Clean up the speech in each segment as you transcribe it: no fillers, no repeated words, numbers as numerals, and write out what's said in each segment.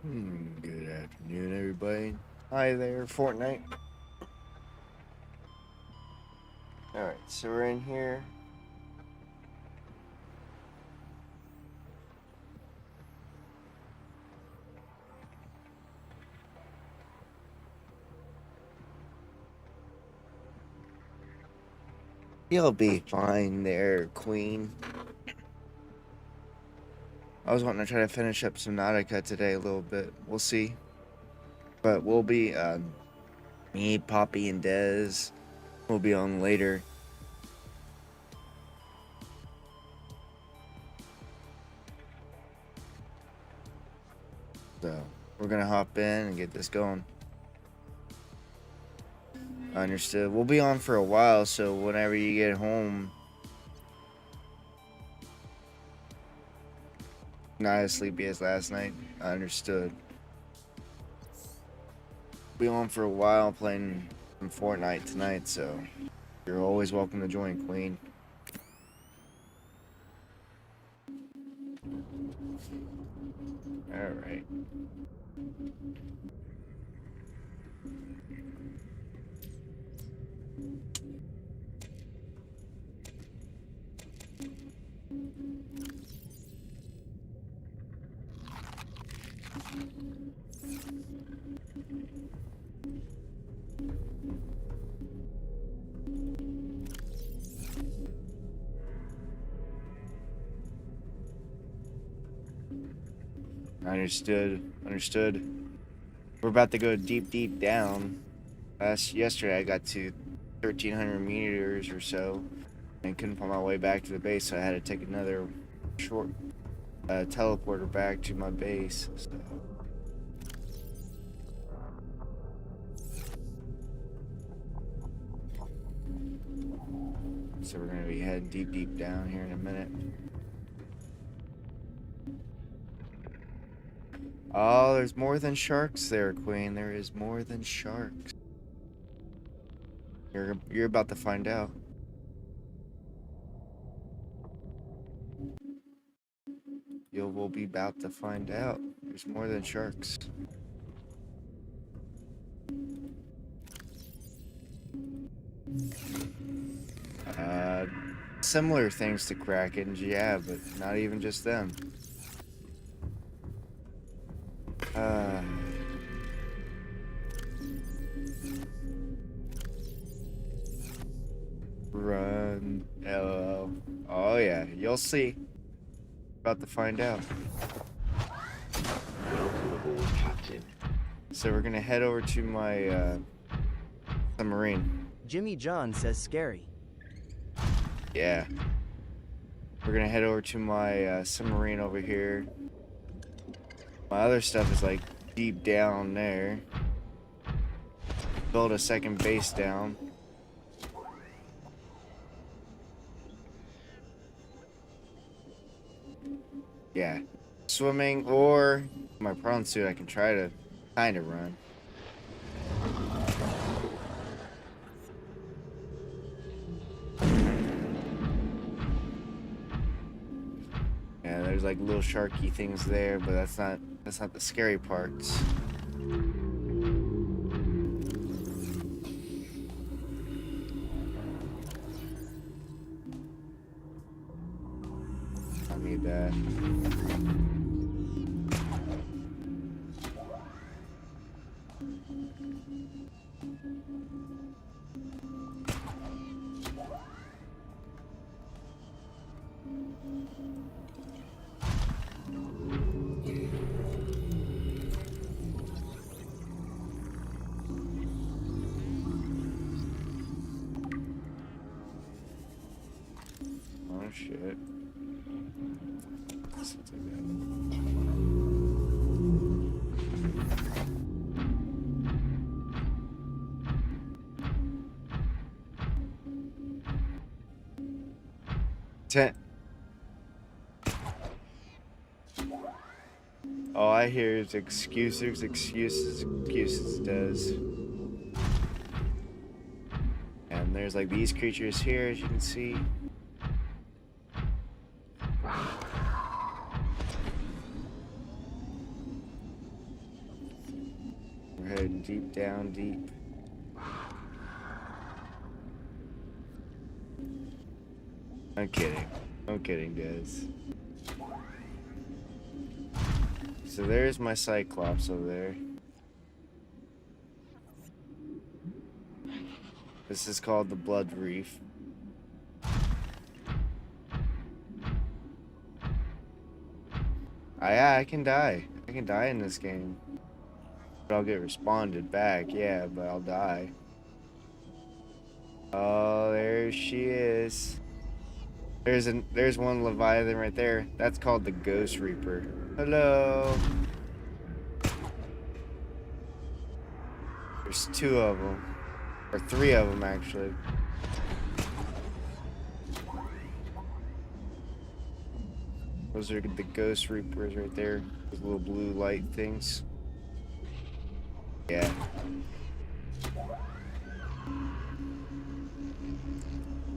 Good afternoon, everybody. Hi there, Fortnite. Alright, so we're in here. You'll be fine there, Queen. I was wanting to try to finish up Subnautica today a little bit. We'll see. But we'll be, me, Poppy, and Dez will be on later. So, we're gonna hop in and get this going. Understood. We'll be on for a while, so whenever you get home, not as sleepy as last night. I understood. Be on for a while playing some Fortnite tonight, so you're always welcome to join, Queen. Alright. Understood. We're about to go deep down. Yesterday I got to 1,300 meters or so and couldn't find my way back to the base, so I had to take another short teleporter back to my base. So we're gonna be heading deep down here in a minute. Oh, there's more than sharks there, Queen. There is more than sharks. You're about to find out. We'll be about to find out. There's more than sharks. Similar things to Krakens, yeah, but not even just them. Run, LOL. Oh yeah, you'll see. About to find out. So we're gonna head over to my submarine. Jimmy John says scary. Yeah. We're gonna head over to my submarine over here. My other stuff is like deep down there. Build a second base down. Yeah. Swimming or my prawn suit I can try to kind of run. Yeah, there's like little sharky things there, but that's not the scary parts. I need that. Oh shit. All I hear is excuses, does. And there's like these creatures here, as you can see. We're heading deep down, deep. I'm kidding. I'm kidding, guys. So there's my Cyclops over there. This is called the Blood Reef. I can die. I can die in this game. But I'll get responded back, yeah, but I'll die. Oh, there she is. There's one Leviathan right there. That's called the Ghost Reaper. Hello. There's 2 of them. Or 3 of them, actually. Those are the Ghost Reapers right there. Those little blue light things. Yeah.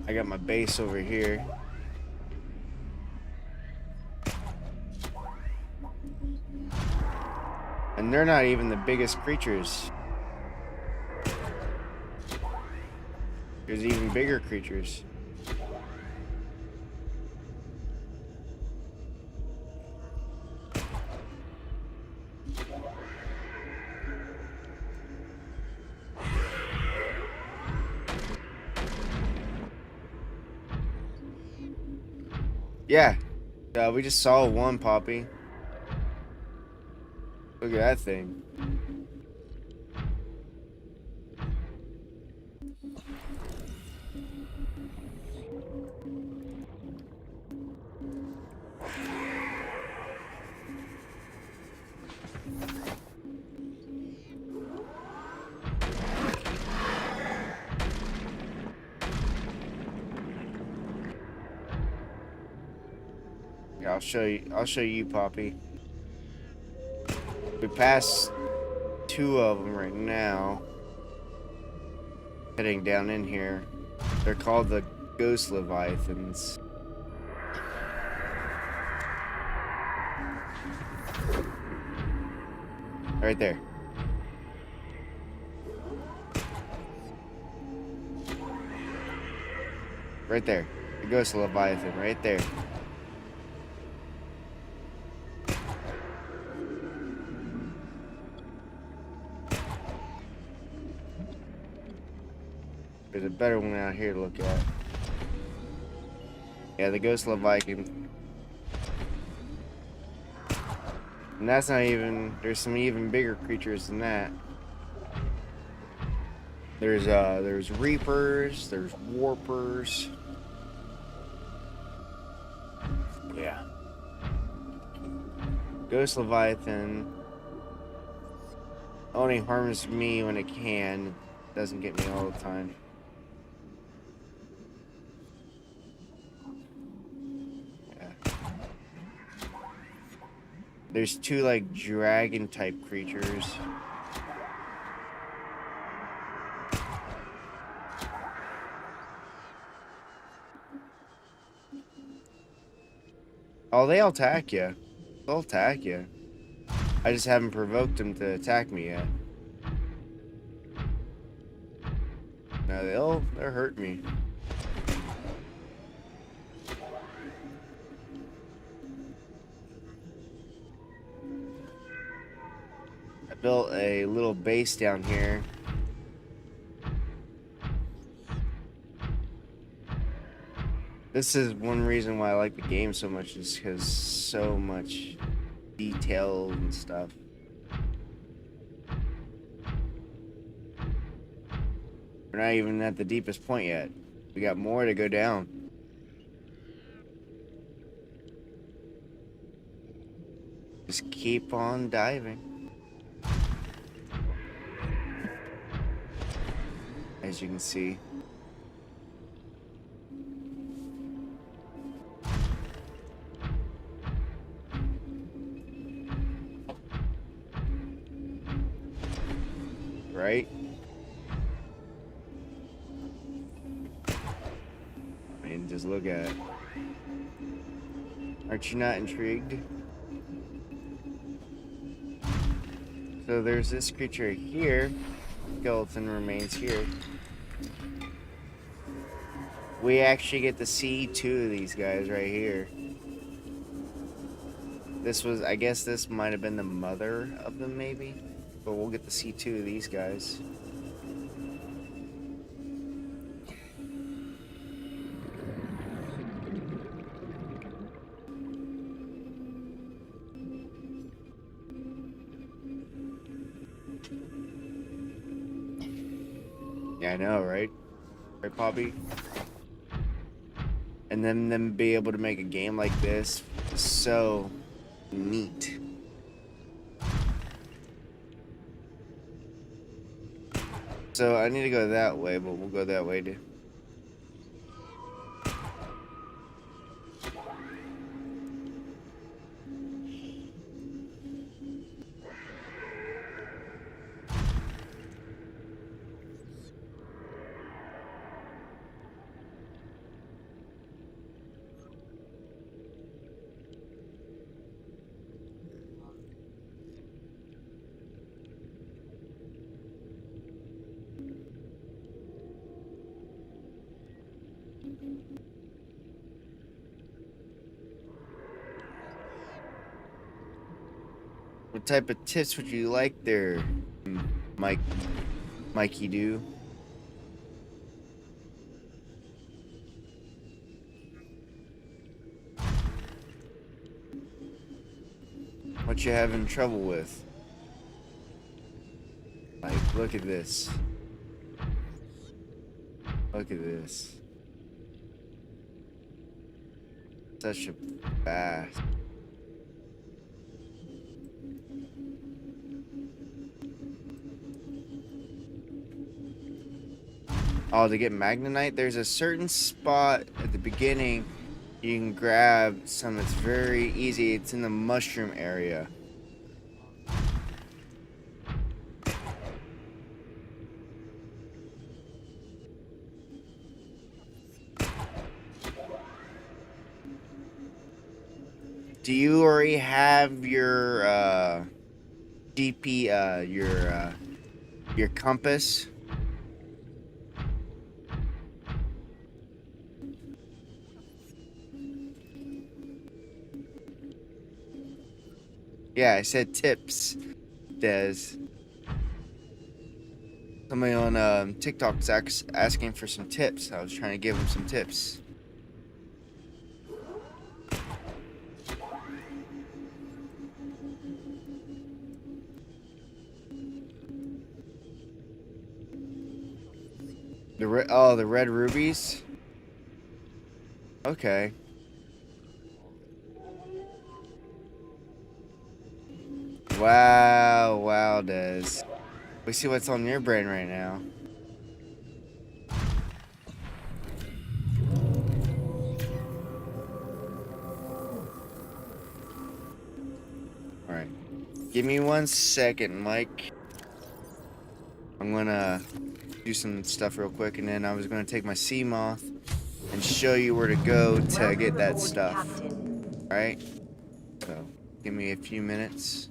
I got my base over here. And they're not even the biggest creatures. There's even bigger creatures. Yeah. We just saw one, Poppy. Look at that thing. Yeah, I'll show you, Poppy. We passed 2 of them right now. Heading down in here. They're called the Ghost Leviathans. Right there. Right there. The Ghost Leviathan, right there. There's a better one out here to look at. Yeah, the Ghost Leviathan. And that's not even, there's some even bigger creatures than that. There's Reapers, there's Warpers. Yeah. Ghost Leviathan only harms me when it can. Doesn't get me all the time. There's 2 like dragon type creatures. Oh, they'll attack you. They'll attack you. I just haven't provoked them to attack me yet. No, they'll hurt me. Built a little base down here. This is one reason why I like the game so much, is because so much detail and stuff. We're not even at the deepest point yet. We got more to go down. Just keep on diving. As you can see. Right? I mean, just look at it. Aren't you not intrigued? So there's this creature here. Skeleton remains here. We actually get to see 2 of these guys right here. This was, I guess this might have been the mother of them maybe. But we'll get to see 2 of these guys. Yeah, I know, right? Right, Poppy? And then them be able to make a game like this is so neat. So I need to go that way, but we'll go that way too. What type of tips would you like there, Mikey do? What you having trouble with? Like, look at this. Look at this. Such a bass. Oh, to get Magnetite, there's a certain spot at the beginning you can grab some that's very easy. It's in the mushroom area. Do you already have your DP your compass? Yeah, I said tips, Des. Somebody on TikTok's asking for some tips. I was trying to give him some tips. The red rubies? Okay. Wow, Des. We see what's on your brain right now. Alright. Give me 1 second, Mike. I'm gonna do some stuff real quick, and then I was gonna take my sea moth and show you where to go to get that stuff. Alright? So, give me a few minutes.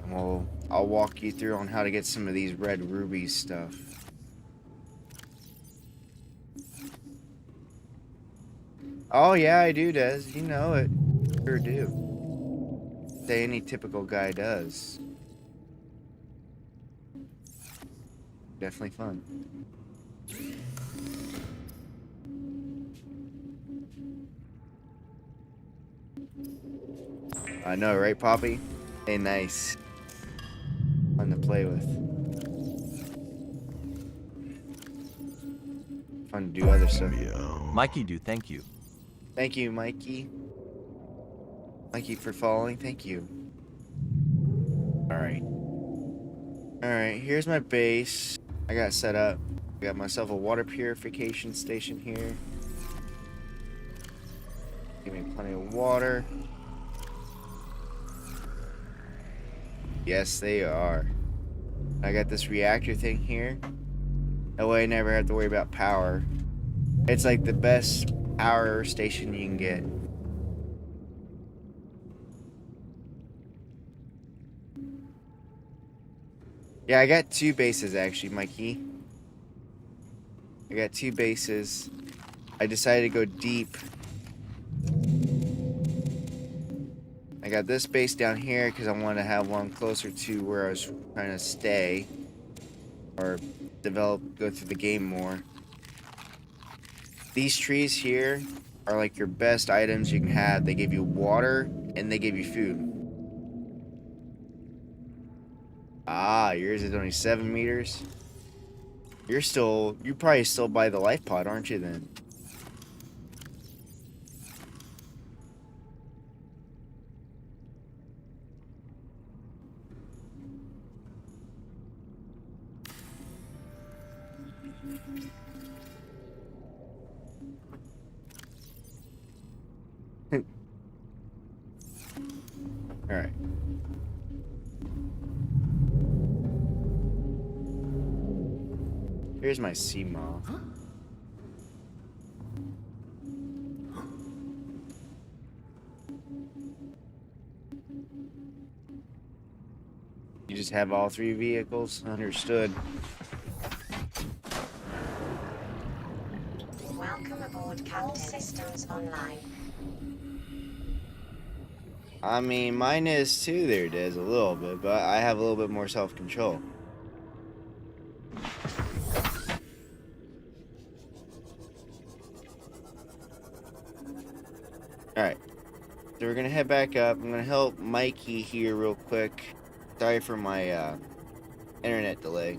And I'll walk you through on how to get some of these red rubies stuff. Oh yeah, I do, Des. You know it. Sure do. Say any typical guy does. Definitely fun. I know, right, Poppy? Hey, nice. Fun to play with. Fun to do other stuff. Mikey do, thank you. Thank you, Mikey. Mikey for following. Thank you. Alright. Alright, here's my base. I got set up. I got myself a water purification station here. Give me plenty of water. Yes, they are. I got this reactor thing here. That way I never have to worry about power. It's like the best power station you can get. Yeah, I got two bases actually, Mikey. I got two bases. I decided to go deep. I got this base down here because I wanted to have one closer to where I was trying to stay. Or go through the game more. These trees here are like your best items you can have. They give you water and they give you food. Ah, yours is only 7 meters. You're probably still by the life pod, aren't you then? Alright. Here's my sea moth. You just have all three vehicles? Understood. Welcome aboard Captain Systems Online. I mean, mine is too there, Des, a little bit, but I have a little bit more self-control. Alright. So we're gonna head back up. I'm gonna help Mikey here real quick. Sorry for my internet delay.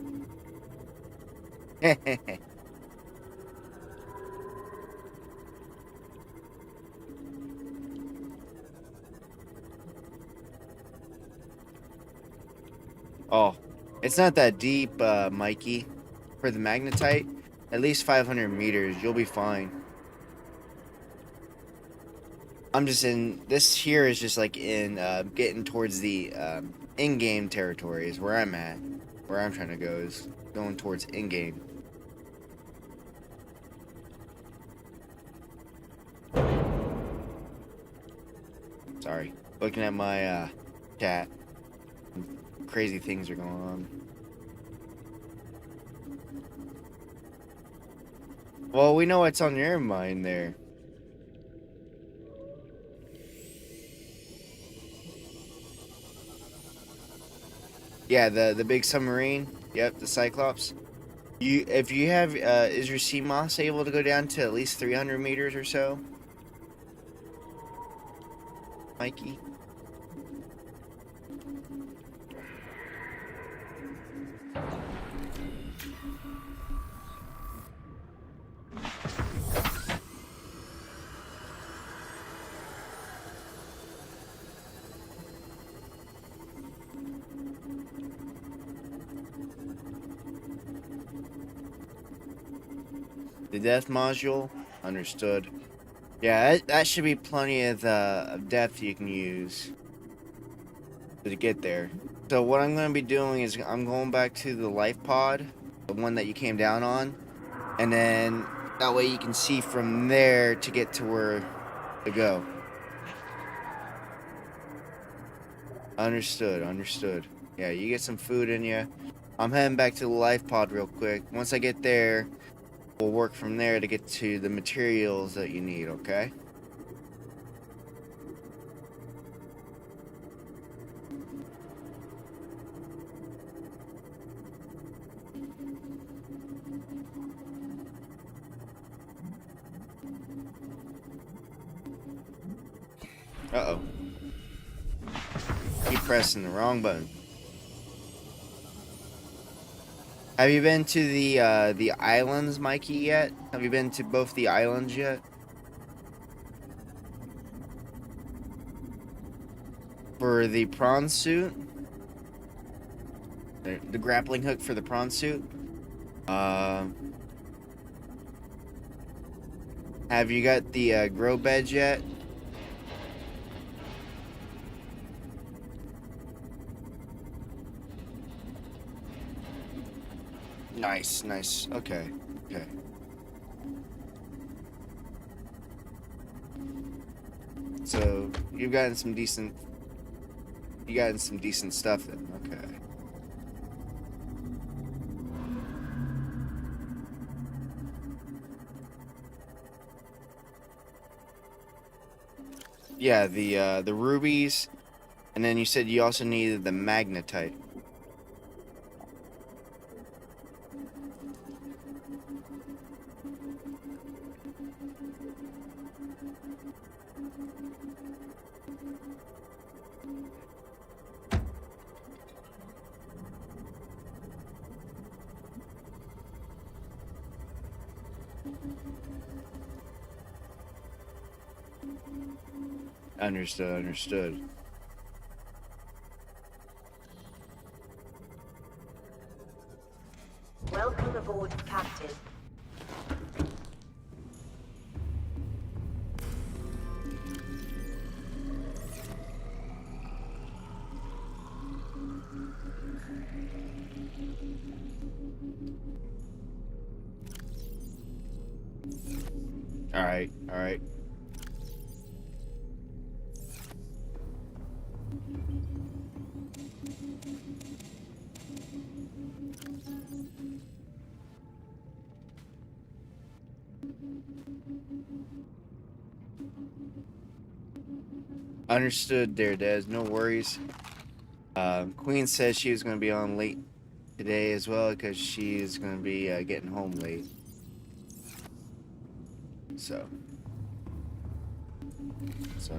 Oh, it's not that deep, Mikey. For the magnetite, at least 500 meters. You'll be fine. I'm just in. This here is just like in getting towards the in-game territory is where I'm at. Where I'm trying to go is going towards in-game. Sorry, looking at my chat. Crazy things are going on. Well, we know what's on your mind there. Yeah, the big submarine. Yep, the Cyclops. If you have, is your sea moss able to go down to at least 300 meters or so? Mikey? The death module? Understood. Yeah, that should be plenty of depth you can use to get there. So what I'm going to be doing is I'm going back to the life pod, the one that you came down on, and then that way you can see from there to get to where to go. Understood, understood. Yeah, you get some food in you. I'm heading back to the life pod real quick. Once I get there, we'll work from there to get to the materials that you need, okay? Uh-oh. Keep pressing the wrong button. Have you been to the islands, Mikey, yet? Have you been to both the islands yet? For the prawn suit? The grappling hook for the prawn suit? Have you got the grow beds yet? Nice, nice. Okay, okay. So you gotten some decent stuff then. Okay. Yeah, the rubies, and then you said you also needed the magnetite. Understood, understood. Welcome aboard, Captain. Alright, alright. Understood there, Des. No worries. Queen says she was going to be on late today as well because she's going to be getting home late. So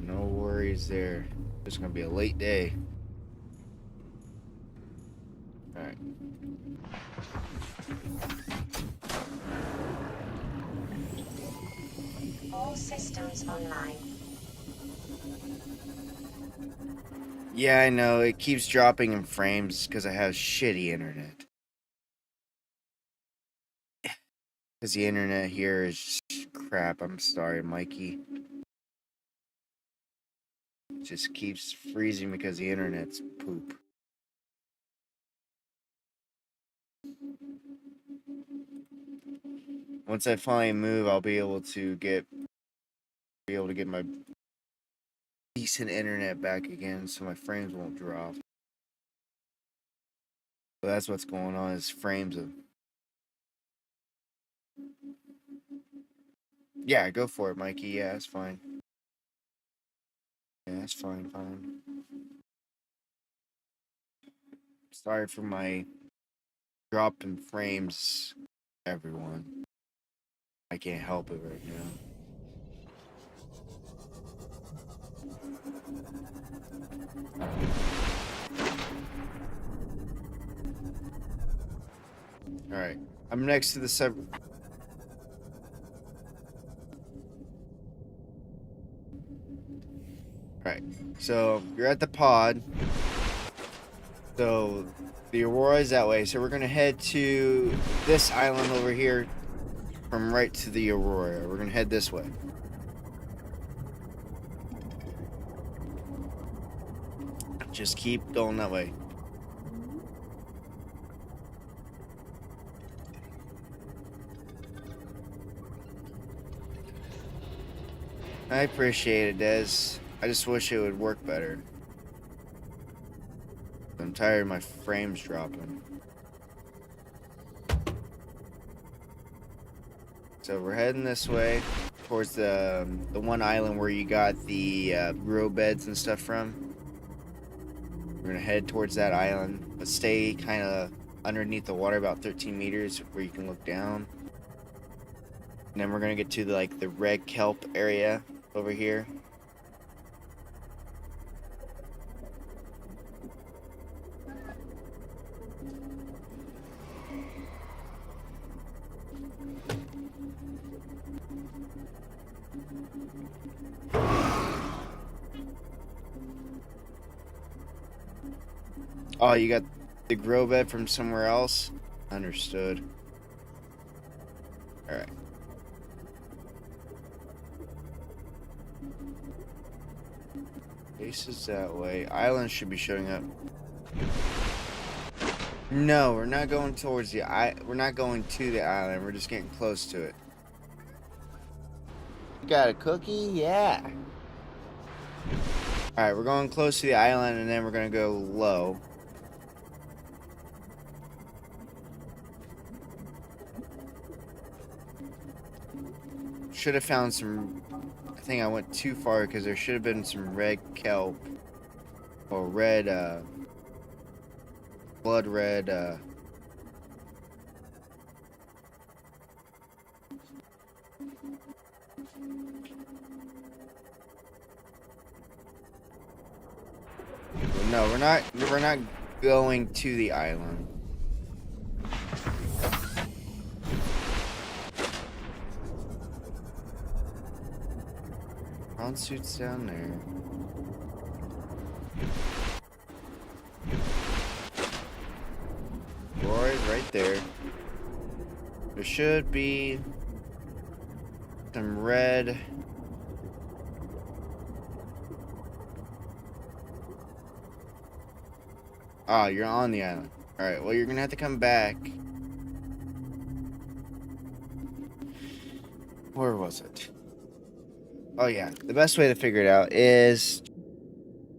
no worries there. It's going to be a late day. Alright. All systems online. Yeah, I know. It keeps dropping in frames because I have shitty internet. Because the internet here is just crap. I'm sorry, Mikey. It just keeps freezing because the internet's poop. Once I finally move, I'll be able to get my decent internet back again, so my frames won't drop. So that's what's going on, is frames of... Yeah, go for it, Mikey. Yeah, that's fine. Yeah, that's fine, fine. Sorry for my drop in frames, everyone. I can't help it right now. Alright, I'm next to the sub... Alright, so you're at the pod. So the Aurora is that way. So we're gonna head to this island over here from right to the Aurora. We're gonna head this way. Just keep going that way. I appreciate it, Des. I just wish it would work better. I'm tired of my frames dropping. So we're heading this way towards the one island where you got the grow beds and stuff from. We're gonna head towards that island, but stay kind of underneath the water, about 13 meters, where you can look down. And then we're gonna get to the red kelp area over here. Oh, you got the grow bed from somewhere else? Understood. Alright. Base is that way. Island should be showing up. No, we're not going towards the we're not going to the island. We're just getting close to it. You got a cookie? Yeah. Alright, we're going close to the island and then we're gonna go low. Should have found some... I think I went too far because there should have been some red kelp or red, blood red, no, we're not going to the island. Ground suit's down there. Roy's right there. There should be some red. Ah, you're on the island. Alright, well, you're gonna have to come back. Where was it? Oh, yeah. The best way to figure it out is...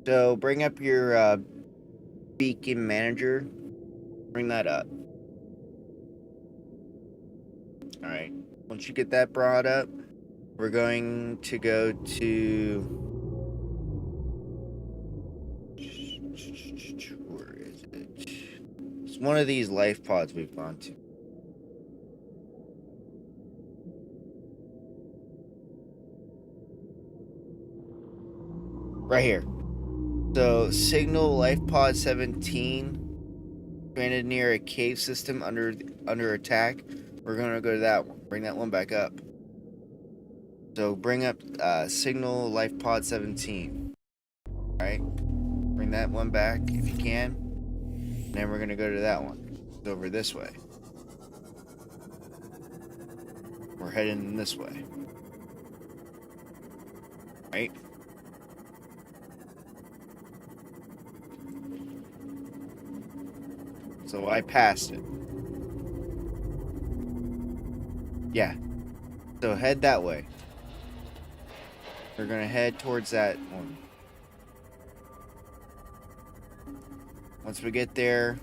So, bring up your beacon manager. Bring that up. Alright. Once you get that brought up, we're going to go to... Where is it? It's one of these life pods we've gone to. Right here. So, Signal Life Pod 17, stranded near a cave system under attack. We're gonna go to that one. Bring that one back up. So, bring up Signal Life Pod 17. Alright? Bring that one back if you can. And then we're gonna go to that one. It's over this way. We're heading this way. Right? So I passed it. Yeah. So head that way. We're gonna head towards that one. Once we get there,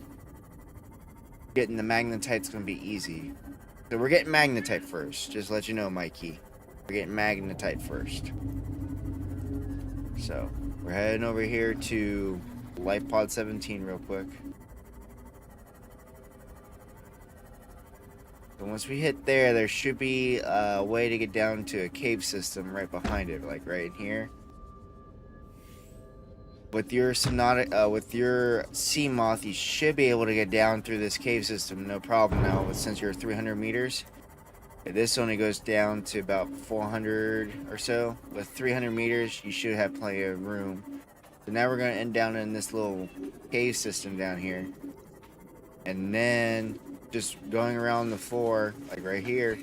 getting the magnetite's gonna be easy. So we're getting magnetite first. Just to let you know, Mikey. We're getting magnetite first. So we're heading over here to Life Pod 17 real quick. And once we hit there, there should be a way to get down to a cave system right behind it, like right in here. With your with your sea moth, you should be able to get down through this cave system, no problem now. But since you're 300 meters, this only goes down to about 400 or so. With 300 meters, you should have plenty of room. So now we're gonna end down in this little cave system down here, and then just going around the floor, like right here,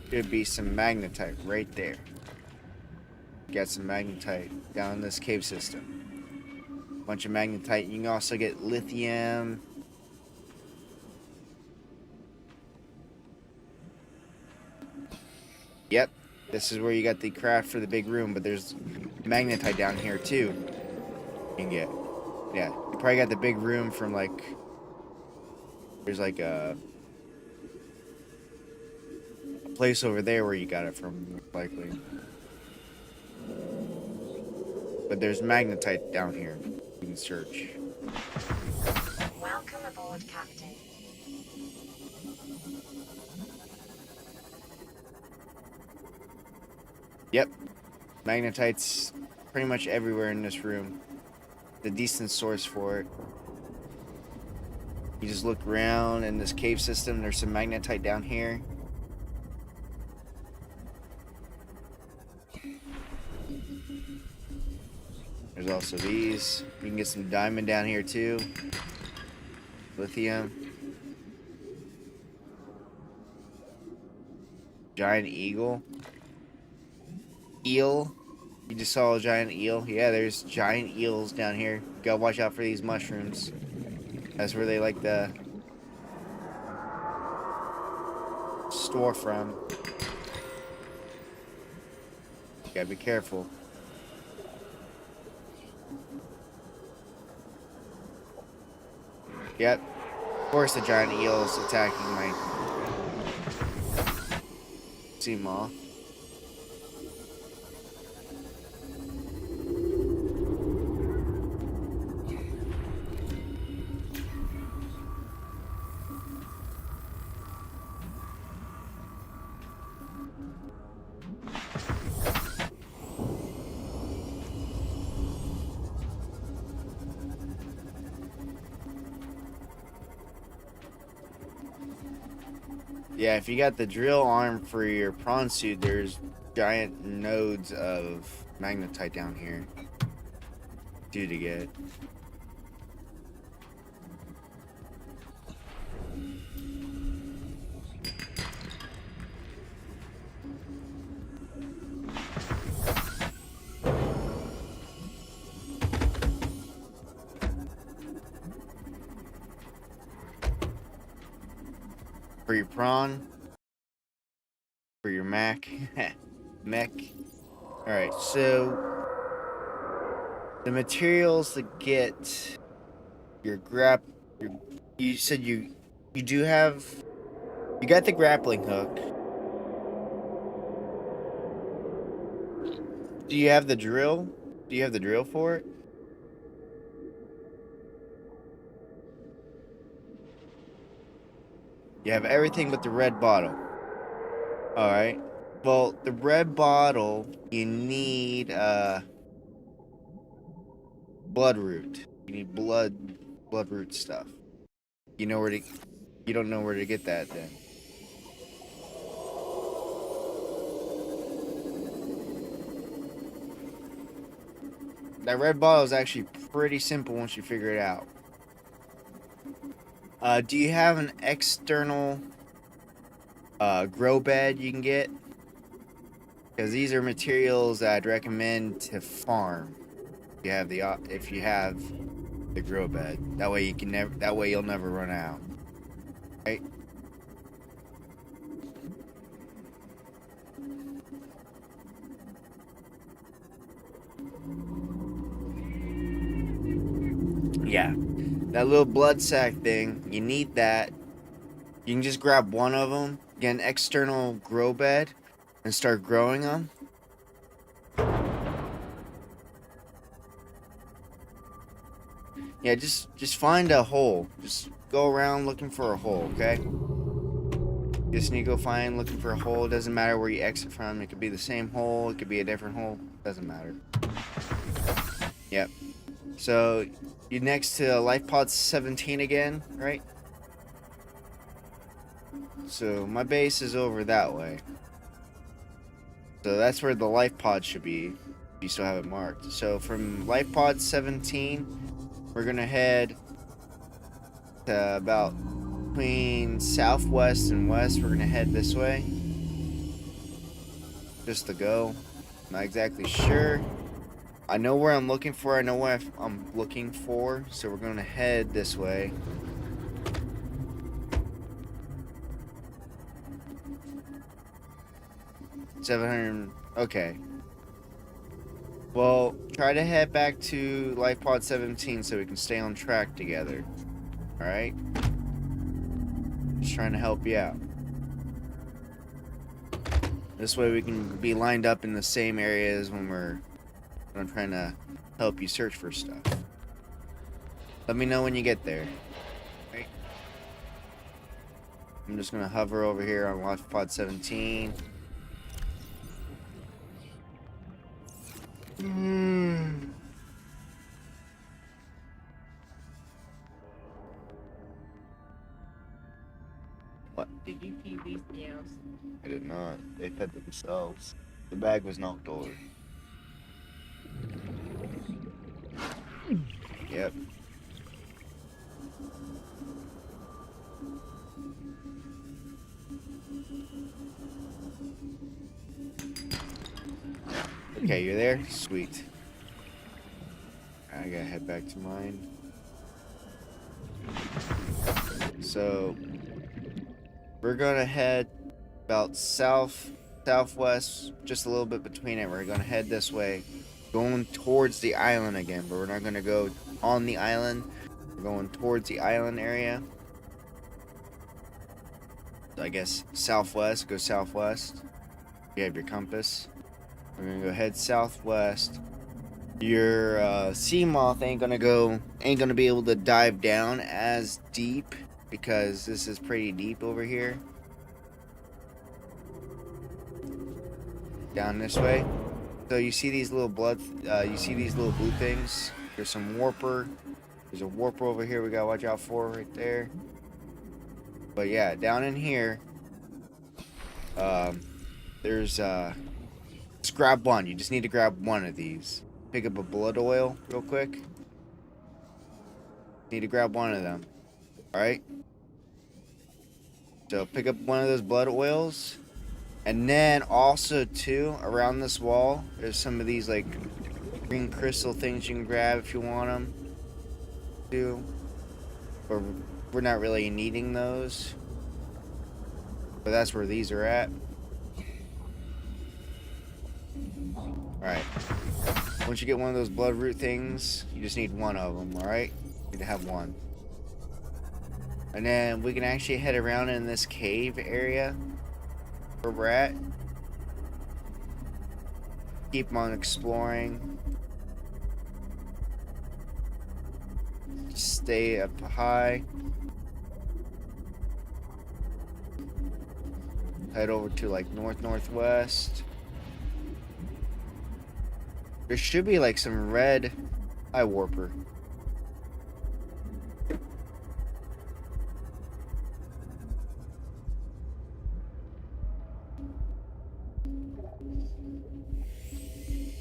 should be some magnetite right there. Got some magnetite down in this cave system. Bunch of magnetite. You can also get lithium. Yep, this is where you got the craft for the big room, but there's magnetite down here too. You can get. Yeah, you probably got the big room from like... There's like a place over there where you got it from, likely. But there's magnetite down here. You can search. Welcome aboard, Captain. Yep. Magnetite's pretty much everywhere in this room. The decent source for it. You just look around in this cave system. There's some magnetite down here. There's also these. You can get some diamond down here too. Lithium. Giant eagle. Eel. You just saw a giant eel. Yeah, there's giant eels down here. Gotta watch out for these mushrooms. That's where they like to store from. You gotta be careful. Yep. Of course the giant eel is attacking my sea moth. Yeah, if you got the drill arm for your prawn suit, there's giant nodes of magnetite down here. Due to get. For your prawn. For your mech. Mech. Alright, so the materials to get your you said you do have, you got the grappling hook. Do you have the drill? Do you have the drill for it? You have everything but the red bottle. Alright. Well, the red bottle, you need bloodroot. You need bloodroot stuff. You know where to, you don't know where to get that then. That red bottle is actually pretty simple once you figure it out. Do you have an external grow bed you can get? Because these are materials I'd recommend to farm. If you have the grow bed, that way you'll never run out. Right? Yeah, that little blood sac thing, you need that. You can just grab one of them, get an external grow bed, and start growing them. Yeah, just find a hole. Just go around looking for a hole, okay? Just need to go find, looking for a hole. It doesn't matter where you exit from. It could be the same hole. It could be a different hole. Doesn't matter. Yep. So, you're next to Life Pod 17 again, right? So, my base is over that way. So, that's where the Life Pod should be. If you still have it marked. So, from Life Pod 17... we're gonna head to about between southwest and west. We're gonna head this way. Just to go. Not exactly sure. I know where I'm looking for. I know what I'm looking for. So we're gonna head this way. $700. Okay. Well, try to head back to Life Pod 17 so we can stay on track together. Alright? Just trying to help you out. This way we can be lined up in the same areas when I'm trying to help you search for stuff. Let me know when you get there. Right? I'm just gonna hover over here on Life Pod 17. What? Did you feed these scales? I did not. They fed themselves. The bag was knocked over. Yep. Okay, you're there? Sweet. I gotta head back to mine. So, we're gonna head about southwest, just a little bit between it. We're gonna head this way, going towards the island again, but we're not gonna go on the island. We're going towards the island area. So I guess southwest, go southwest. You have your compass. We're gonna go head southwest. Your sea moth ain't gonna be able to dive down as deep because this is pretty deep over here. Down this way. So you see these little you see these little blue things? There's some warper. There's a warper over here we gotta watch out for right there. But yeah, down in here, There's just grab one. You just need to grab one of these. Pick up a blood oil real quick. Need to grab one of them. Alright? So pick up one of those blood oils. And then also too, around this wall, there's some of these like green crystal things you can grab if you want them. Too. But we're not really needing those. But that's where these are at. Alright. Once you get one of those blood root things, you just need one of them, alright? You need to have one. And then we can actually head around in this cave area where we're at. Keep on exploring. Stay up high. Head over to like northwest. There should be like some red eye warper.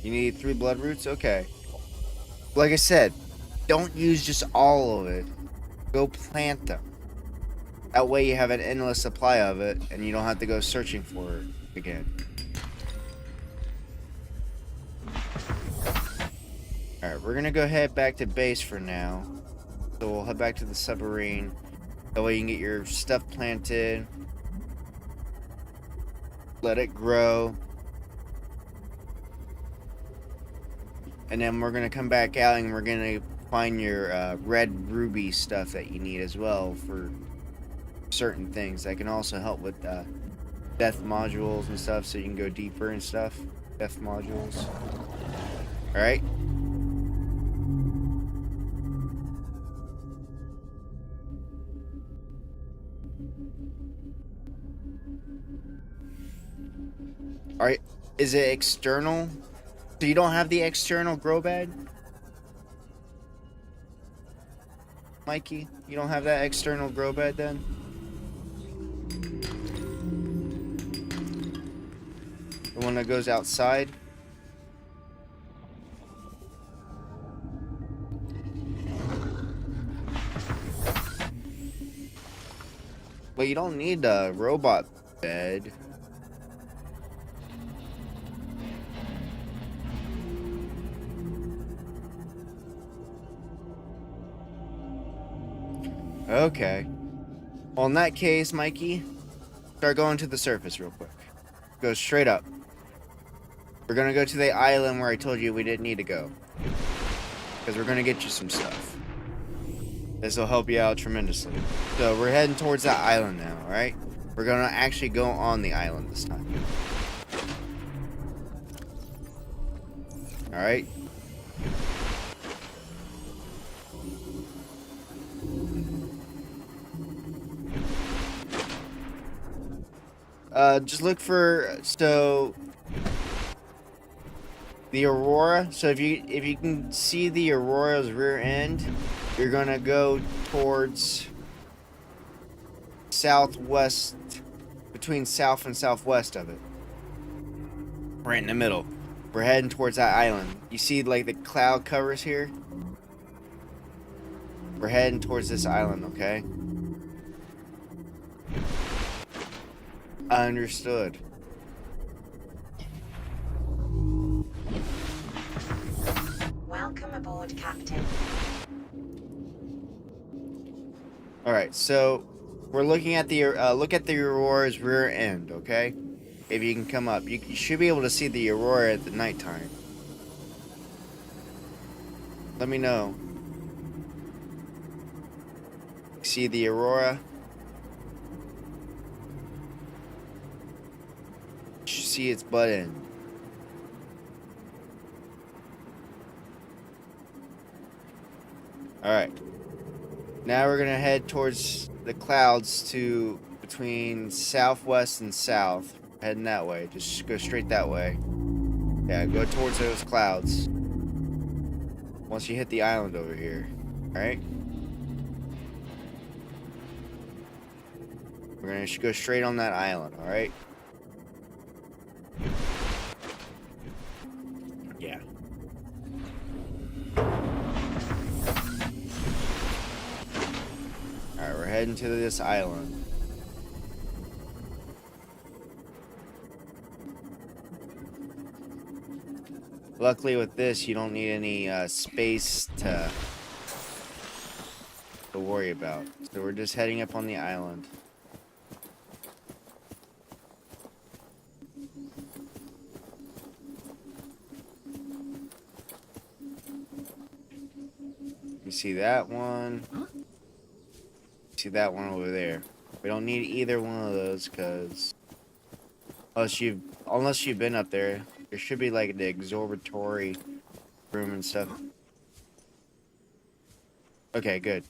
You need 3 blood roots? Okay. Like I said, don't use just all of it. Go plant them. That way you have an endless supply of it and you don't have to go searching for it again. Alright, we're gonna go head back to base for now. So we'll head back to the submarine. That way you can get your stuff planted. Let it grow. And then we're gonna come back out and we're gonna find your red ruby stuff that you need as well for certain things. That can also help with death modules and stuff, so you can go deeper and stuff. Death modules. Alright. Alright. Is it external? So you don't have the external grow bed? Mikey? You don't have that external grow bed then? The one that goes outside? Well, you don't need a robot bed. Okay. Well, in that case, Mikey, start going to the surface real quick. Go straight up. We're gonna go to the island where I told you we didn't need to go. Because we're gonna get you some stuff. This will help you out tremendously. So we're heading towards that island now, alright? We're gonna actually go on the island this time. Alright? Just look for, so the Aurora. So if you can see the Aurora's rear end, you're gonna go towards southwest, between south and southwest of it. Right in the middle. We're heading towards that island. You see like the cloud covers here? We're heading towards this island, okay? Understood. Welcome aboard, Captain. Alright, so we're looking at the look at the Aurora's rear end, okay? If you can come up, you should be able to see the Aurora at the nighttime. Let me know. See the Aurora? See its butt end. Alright. Now we're gonna head towards the clouds to between southwest and south. Heading that way. Just go straight that way. Yeah, go towards those clouds. Once you hit the island over here. Alright? We're gonna go straight on that island, alright? heading to this island. Luckily with this, you don't need any space to worry about. So we're just heading up on the island. You see that one? See that one over there? We don't need either one of those because unless you've been up there, there should be like the observatory room and stuff. Okay, good.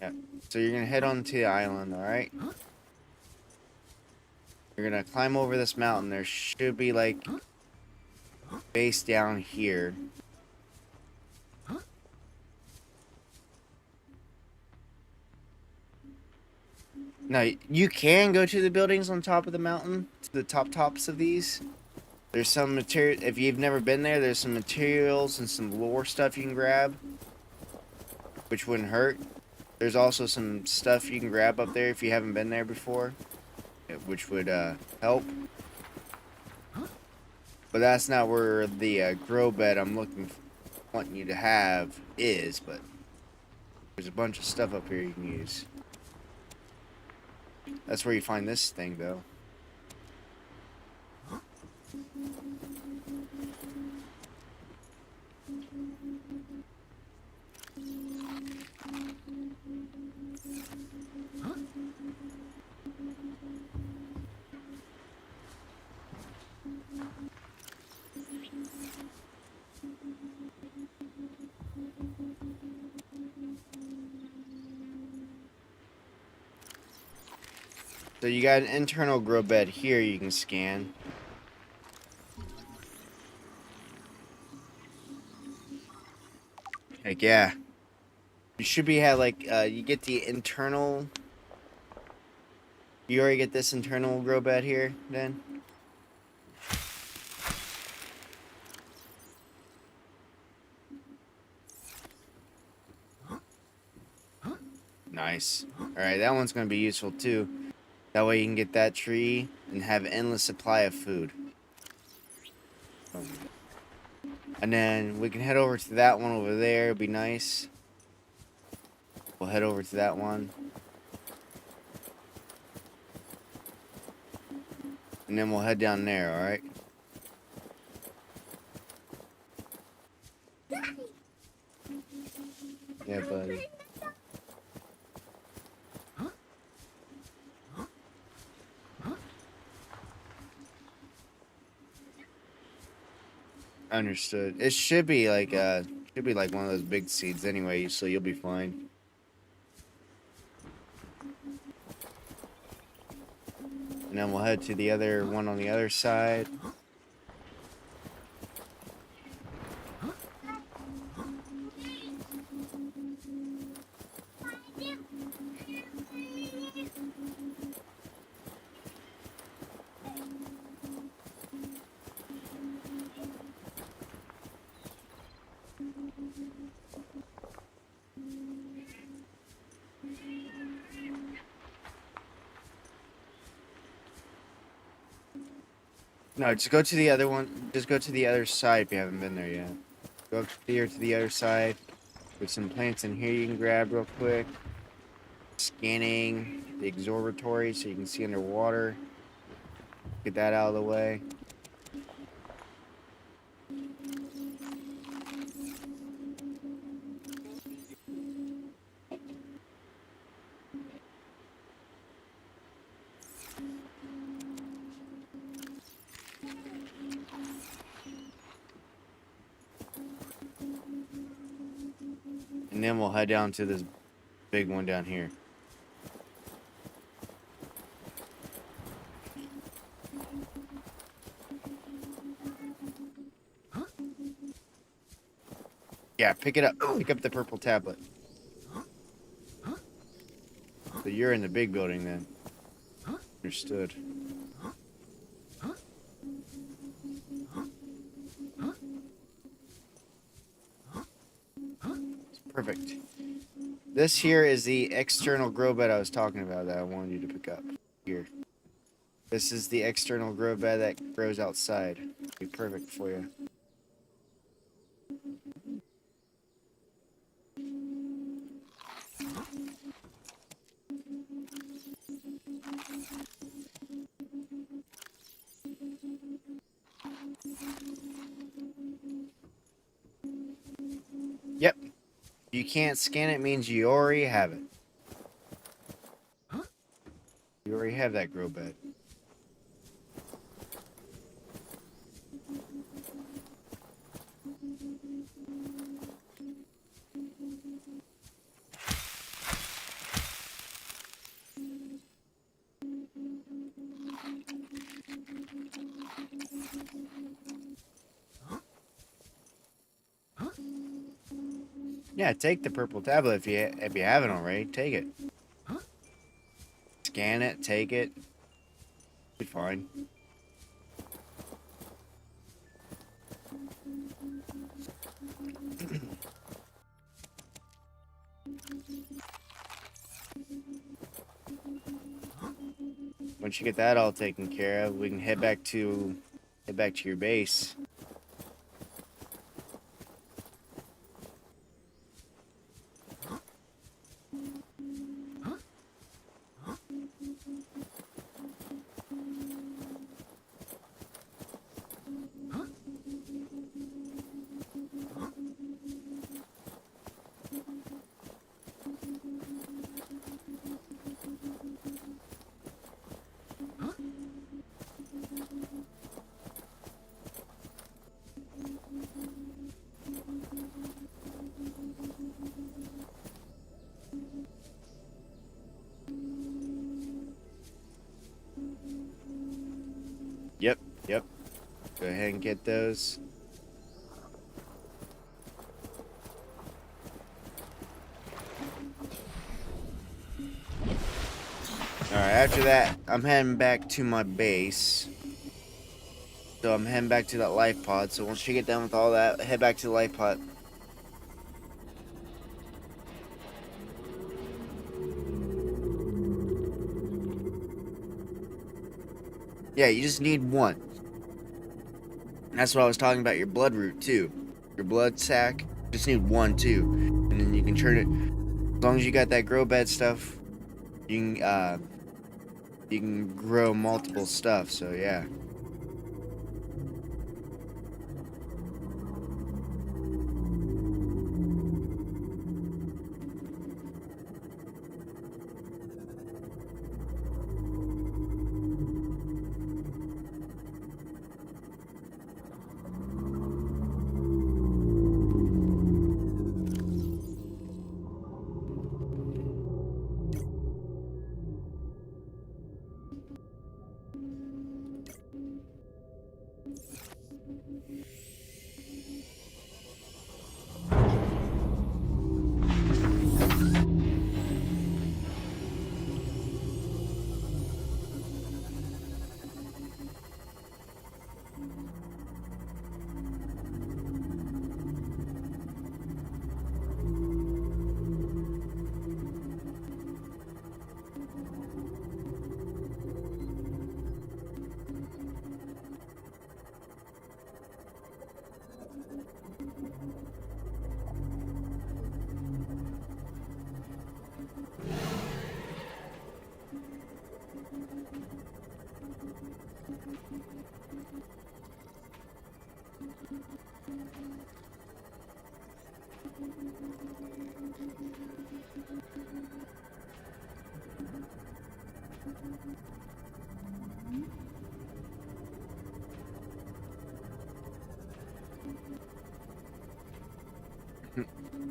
Yeah. So you're gonna head on to the island, alright? You're gonna climb over this mountain. There should be like base down here. Now, you can go to the buildings on top of the mountain, to the tops of these. There's some material, if you've never been there, there's some materials and some lore stuff you can grab, which wouldn't hurt. There's also some stuff you can grab up there if you haven't been there before, which would help. But that's not where the grow bed I'm wanting you to have is, but there's a bunch of stuff up here you can use. That's where you find this thing, though. So you got an internal grow bed here you can scan. Heck yeah. You should be you get the internal. You already get this internal grow bed here then? Nice. Alright, that one's gonna be useful too. That way you can get that tree and have endless supply of food. And then we can head over to that one over there. It'd be nice. We'll head over to that one. And then we'll head down there, alright? Yeah, buddy. Understood. It should be like one of those big seeds anyway, so you'll be fine. And then we'll head to the other one on the other side. No, just go to the other one. Just go to the other side if you haven't been there yet. Go up here to the other side. There's some plants in here you can grab real quick. Scanning the observatory so you can see underwater. Get that out of the way. And then we'll head down to this big one down here. Yeah, pick it up. Pick up the purple tablet. So you're in the big building then. Understood. Perfect. This here is the external grow bed I was talking about that I wanted you to pick up. Here. This is the external grow bed that grows outside. Be perfect for you. Yep. You can't scan it means you already have it. You already have that grow bed. Yeah, take the purple tablet if you haven't already. Take it. Scan it. Take it. Be fine. Once you get that all taken care of, we can head back to your base. Yep. Go ahead and get those. Alright, after that, I'm heading back to my base. So I'm heading back to that life pod. So once you get done with all that, head back to the life pod. Yeah, you just need one. And that's what I was talking about, your blood root too. Your blood sac, just need one too. And then you can turn it, as long as you got that grow bed stuff, you can grow multiple stuff, so yeah.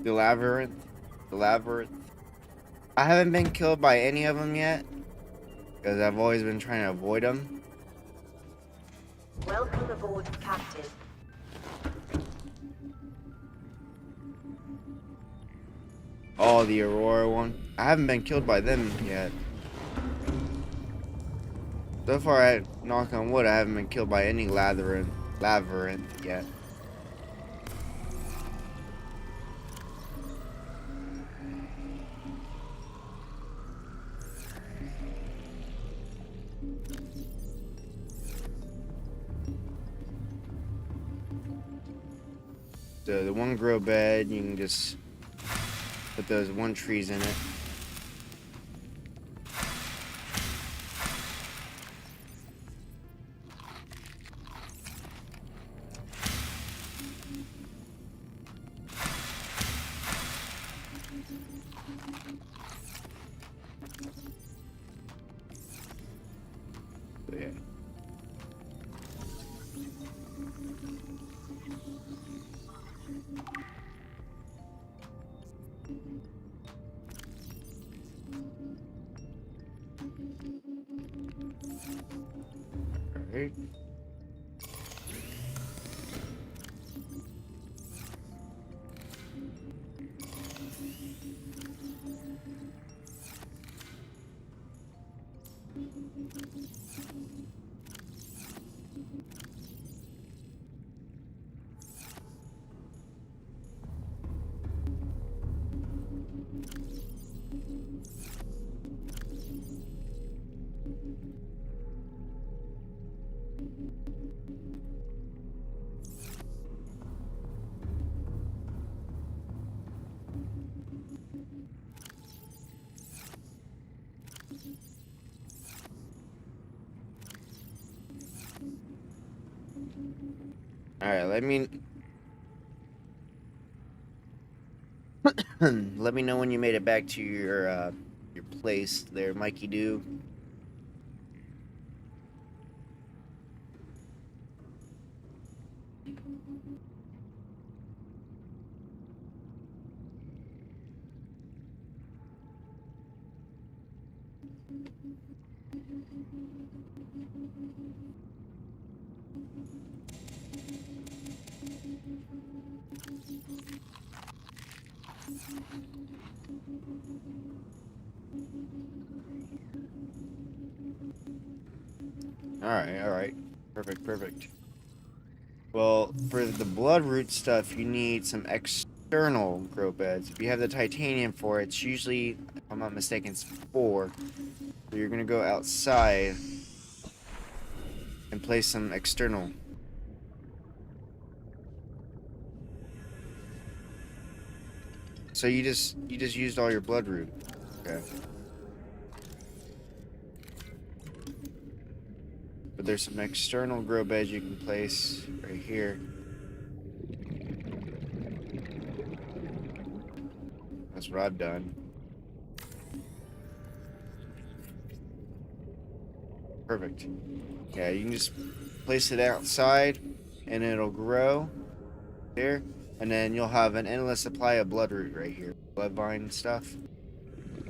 The labyrinth. I haven't been killed by any of them yet, because I've always been trying to avoid them. Welcome aboard, Captain. Oh, the Aurora one. I haven't been killed by them yet. So far, knock on wood, I haven't been killed by any labyrinth yet. So the one grow bed, you can just put those one trees in it. So, yeah. Alright. Alright, let me know when you made it back to your place there, Mikey Doo. Alright. Perfect. Well, for the bloodroot stuff, you need some external grow beds. If you have the titanium for it, it's usually, if I'm not mistaken, it's 4. So you're gonna go outside and place some external. So you just used all your bloodroot. Okay. But there's some external grow beds you can place right here. That's what I've done. Perfect. Yeah, you can just place it outside and it'll grow there. And then you'll have an endless supply of bloodroot right here. Bloodvine stuff.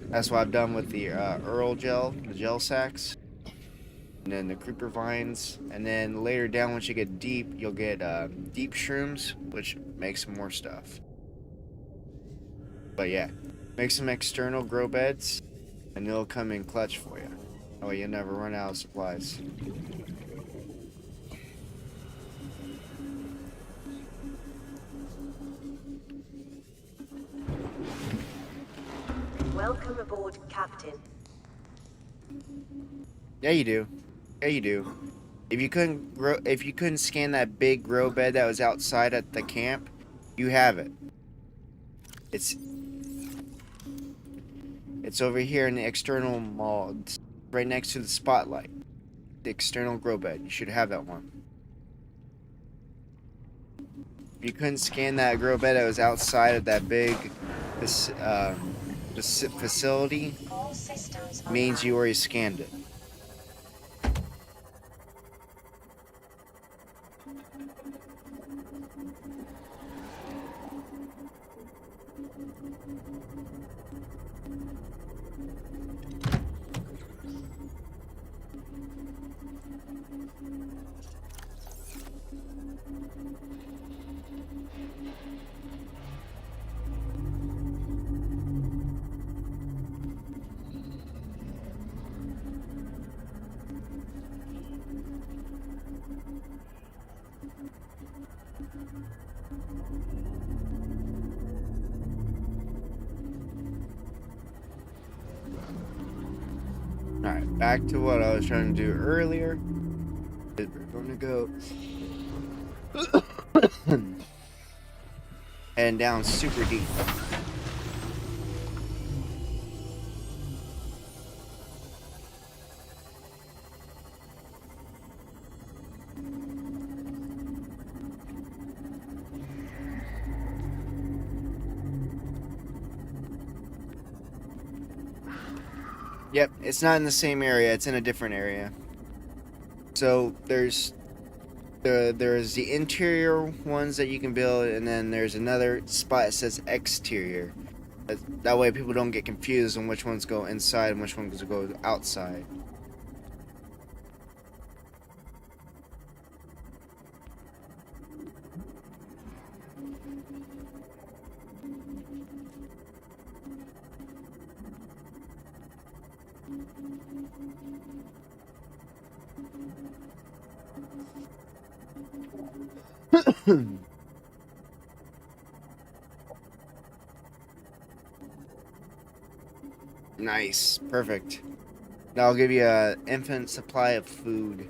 That's what I've done with the Earl gel, the gel sacks. And then the creeper vines, and then later down once you get deep, you'll get deep shrooms, which makes more stuff. But yeah, make some external grow beds, and they'll come in clutch for you. That way you'll never run out of supplies. Welcome aboard, Captain. Yeah, you do. If you couldn't scan that big grow bed that was outside at the camp, you have it. It's over here in the external mods, right next to the spotlight. The external grow bed. You should have that one. If you couldn't scan that grow bed that was outside of that big facility, All systems means you already scanned it. Alright, back to what I was trying to do earlier. We're gonna go Heading down super deep. Yep, it's not in the same area, it's in a different area. So there's the interior ones that you can build, and then there's another spot that says exterior. That way people don't get confused on which ones go inside and which ones go outside. Nice, perfect. Now I'll give you an infinite supply of food.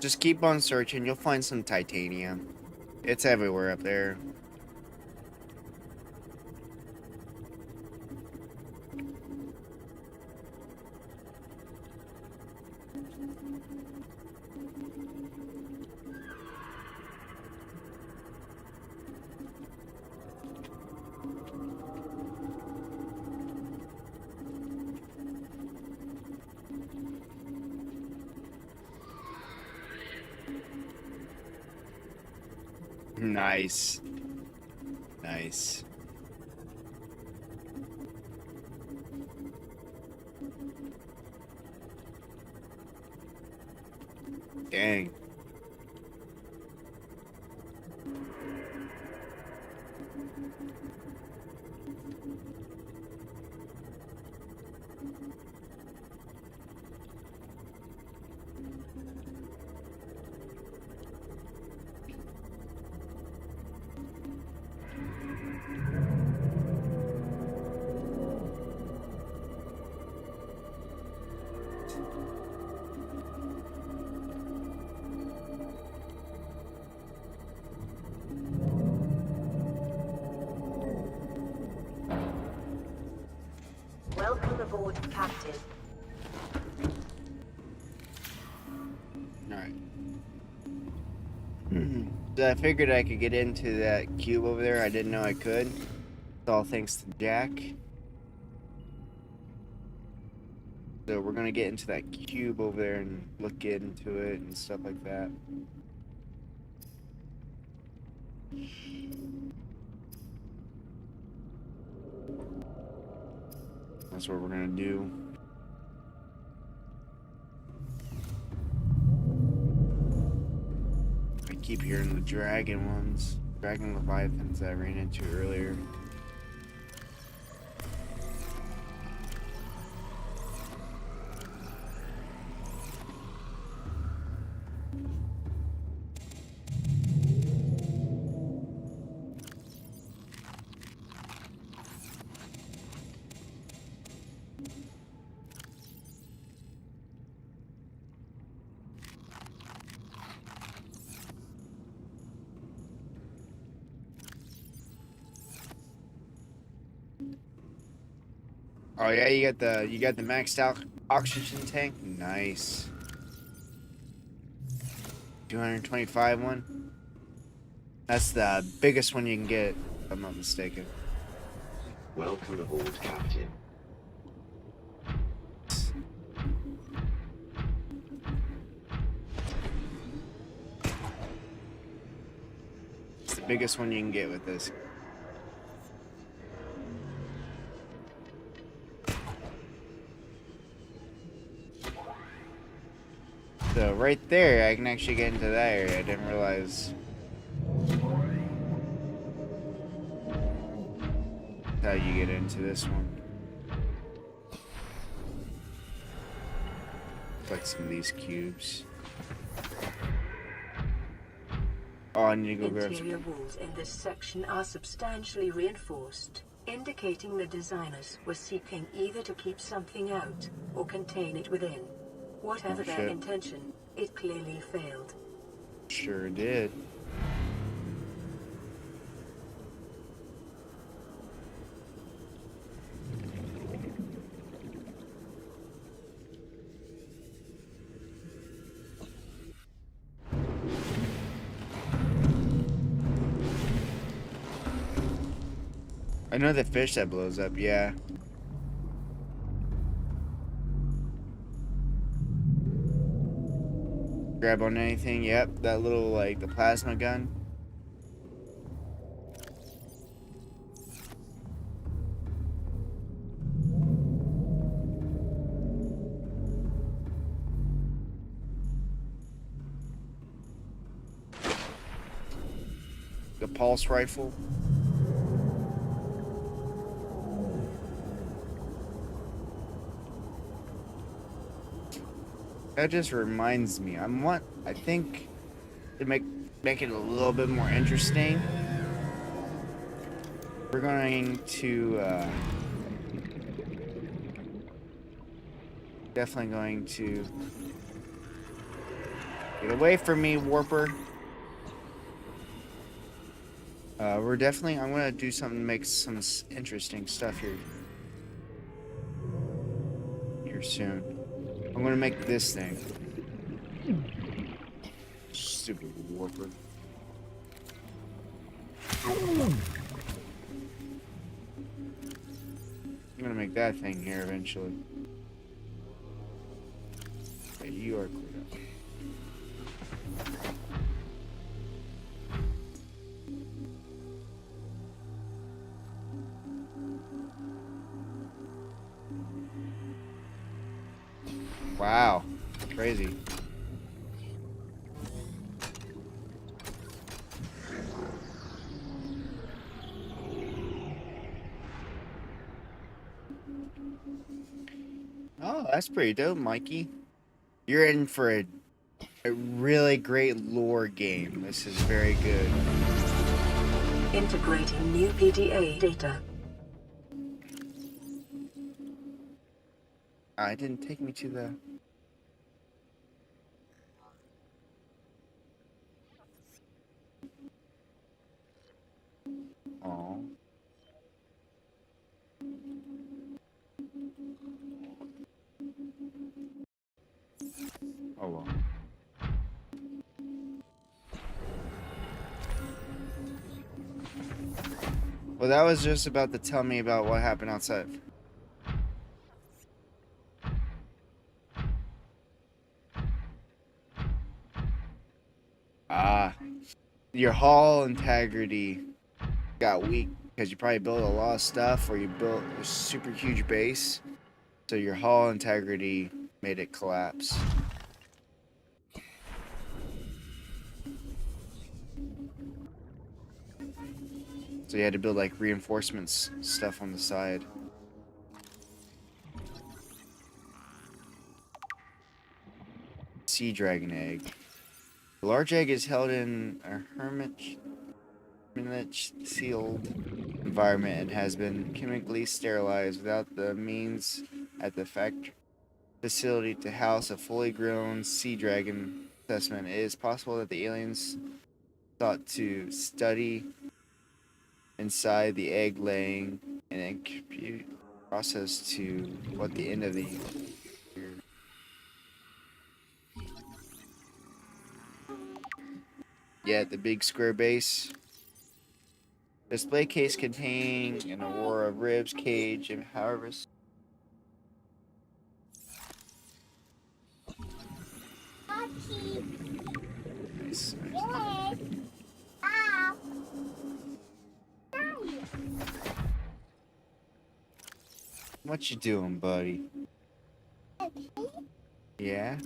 Just keep on searching, you'll find some titanium. It's everywhere up there. Nice. Nice. Dang. Welcome aboard, Captain. Alright. So I figured I could get into that cube over there. I didn't know I could. It's all thanks to Jack. So we're gonna get into that cube over there and look into it and stuff like that. That's what we're gonna do. I keep hearing the dragon ones, dragon leviathans that I ran into earlier. Oh yeah, you got the maxed out oxygen tank. Nice. 225 one. That's the biggest one you can get, if I'm not mistaken. Welcome aboard, Captain. It's the biggest one you can get with this. So right there, I can actually get into that area. I didn't realize how you get into this one. Collect some of these cubes. Oh, I need to go grab Interior some. walls in this section are substantially reinforced, indicating the designers were seeking either to keep something out or contain it within. Whatever Oh, their shit. intention, it clearly failed. Sure did. I know the fish that blows up, yeah. Grab on anything, yep. That little, like, the plasma gun. The pulse rifle. That just reminds me. I think to make it a little bit more interesting, we're going to definitely going to get away from me, Warper. I'm gonna do something to make some interesting stuff here soon. I'm gonna make this thing. Stupid Warper. I'm gonna make that thing here eventually. Okay, you are cleared up. Wow, crazy. Oh, that's pretty dope, Mikey. You're in for a really great lore game. This is very good. Integrating new PDA data. It didn't take me to the... Oh. Oh well. Well, that was just about to tell me about what happened outside. Ah, your hull integrity got weak because you probably built a lot of stuff or you built a super huge base. So your hull integrity made it collapse. So you had to build like reinforcements stuff on the side. Sea dragon egg. The large egg is held in a hermitage sealed environment and has been chemically sterilized. Without the means at the facility to house a fully grown sea dragon specimen, it is possible that the aliens thought to study inside the egg laying and then compute process to what the end of the the big square base. Display case containing an aurora of ribs, cage, and harvest. Nice, nice. What you doing, buddy? Yeah?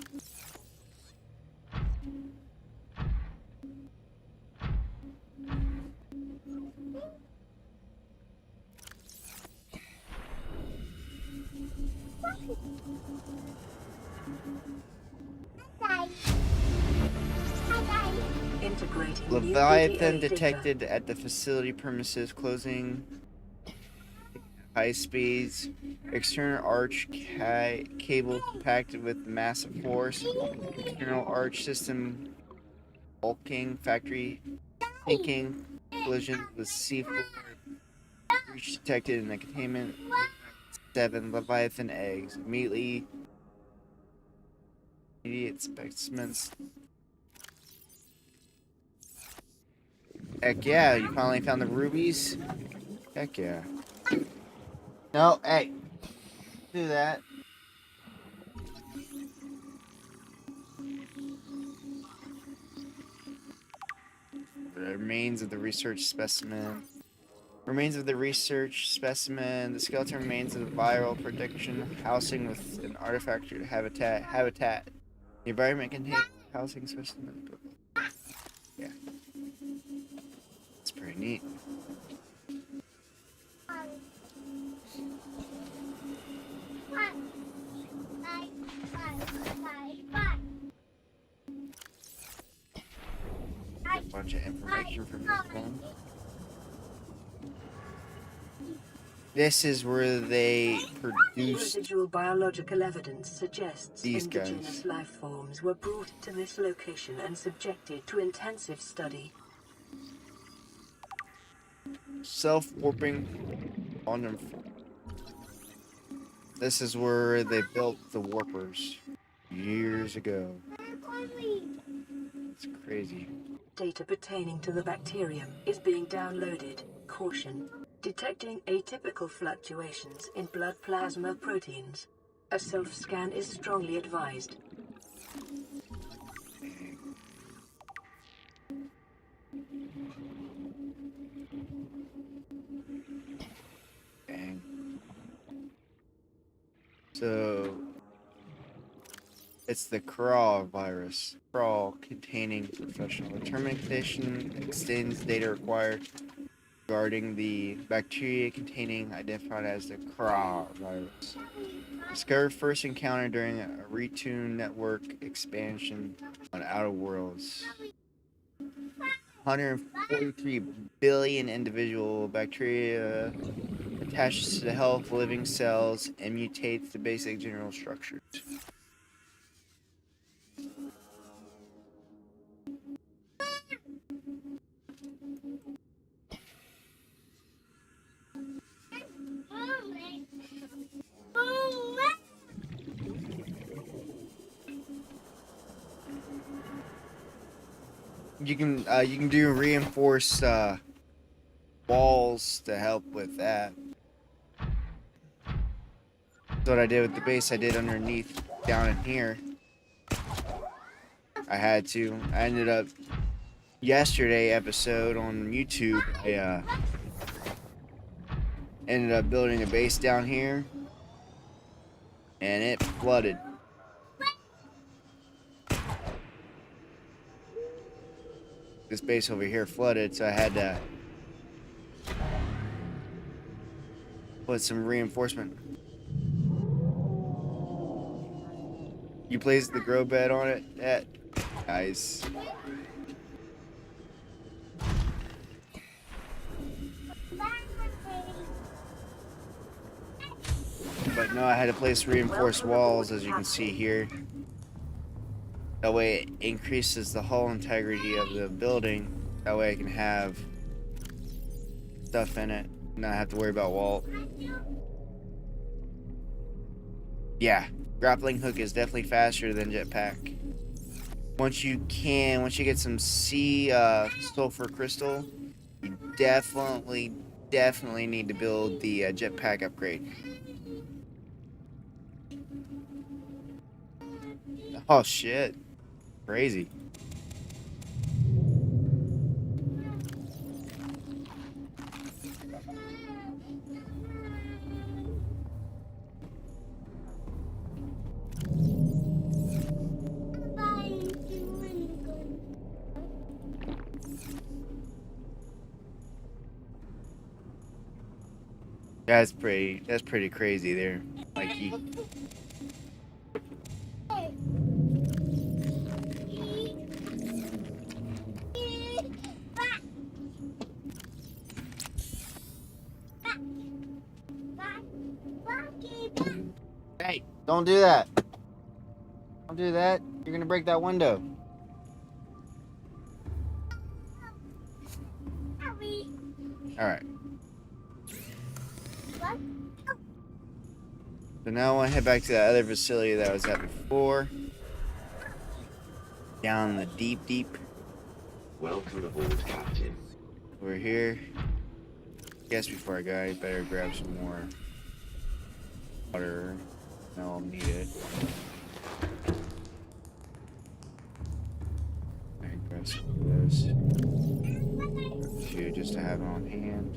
Integrating new Leviathan PDA data. detected at the facility premises, closing high speeds. External arch cable compacted with massive force. External arch system bulking. Factory sinking. Collision with seafloor. Breach detected in the containment. 7 Leviathan eggs. Immediate specimens. Heck yeah, you finally found the rubies? Heck yeah. No, hey. Do that. The remains of the research specimen. Remains of the research specimen. The skeleton remains of the viral prediction housing with an artifact habitat. The environment contains housing specimen. Yeah. That's pretty neat. A bunch of information from this one. This is where they produced Residual biological evidence suggests these indigenous guys. life forms were brought to this location and subjected to intensive study. Self-warping quantum. This is where they built the warpers years ago. It's crazy. Data pertaining to the bacterium is being downloaded. Caution. Detecting atypical fluctuations in blood plasma proteins. A self-scan is strongly advised. Dang. So it's the crawl virus. Crawl containing professional determination extends data required regarding the bacteria containing identified as the crawl virus. Discovered first encountered during a retune network expansion on Outer Worlds. 143 billion individual bacteria attaches to the health living cells and mutates the basic general structures. You can do reinforced walls to help with that. That's what I did with the base. I did underneath down in here. I ended up yesterday episode on YouTube. I ended up building a base down here, and it flooded. This base over here flooded, so I had to put some reinforcement. You placed the grow bed on it? Yeah. Nice. But no, I had to place reinforced walls, as you can see here. That way it increases the hull integrity of the building. That way I can have stuff in it, not have to worry about wall. Yeah, grappling hook is definitely faster than jetpack. Once you get some sea sulfur crystal, you definitely need to build the jetpack upgrade. Oh shit. Crazy. That's pretty crazy there, Mikey. Don't do that. Don't do that. You're gonna break that window. Alright. So now I want to head back to that other facility that I was at before. Down in the deep, deep. Welcome aboard, Captain. Over here. Guess before I go, I better grab some more water. No, I'll need it. I can grab some of this. Two just to have it on hand.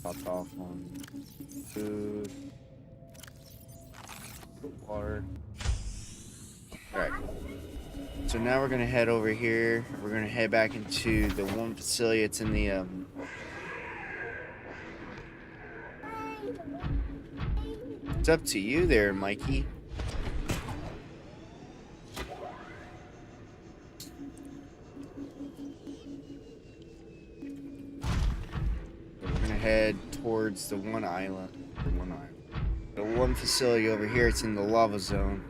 Top off on food. Water. Alright. So now we're gonna head over here. We're gonna head back into the one facility. It's in the It's up to you there, Mikey. We're gonna head towards the one island. The one facility over here. It's in the lava zone.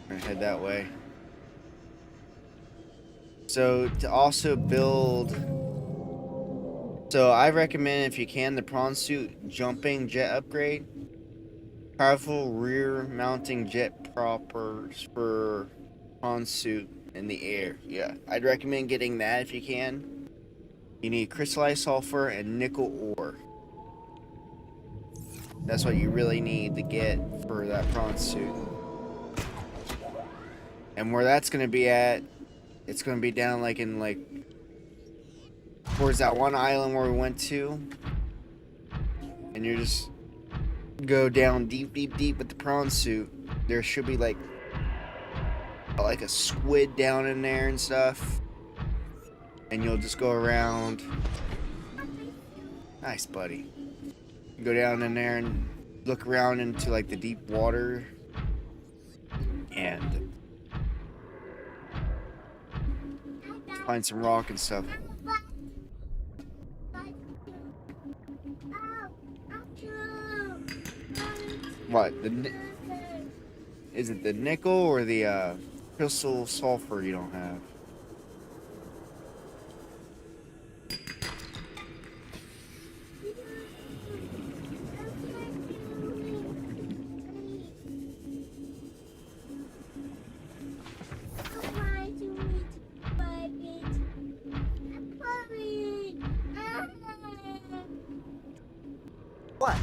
We're gonna head that way. So to also build, so I recommend, if you can, the prawn suit jumping jet upgrade. Powerful rear mounting jet proppers for prawn suit in the air. Yeah, I'd recommend getting that if you can. You need crystallized sulfur and nickel ore. That's what you really need to get for that prawn suit. And where that's gonna be at, it's gonna be down like in like towards that one island where we went to. And you just go down deep, deep, deep with the prawn suit. There should be like a squid down in there and stuff. And you'll just go around. Nice, buddy. Go down in there and look around into like the deep water. And find some rock and stuff. What? Is it the nickel or the crystal sulfur you don't have? What?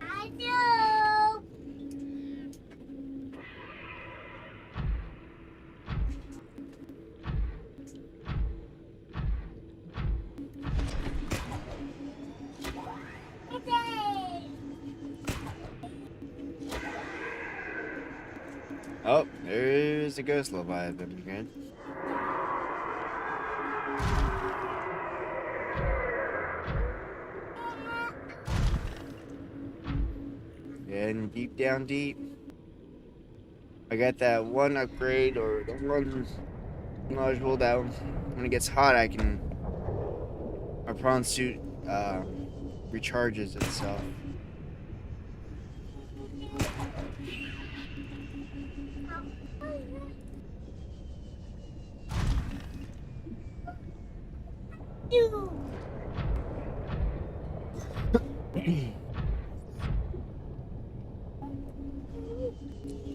I do. Oh, there's the ghost Leviathan again. And deep down deep. I got that one upgrade, or the one module that when it gets hot I can, my prawn suit recharges itself.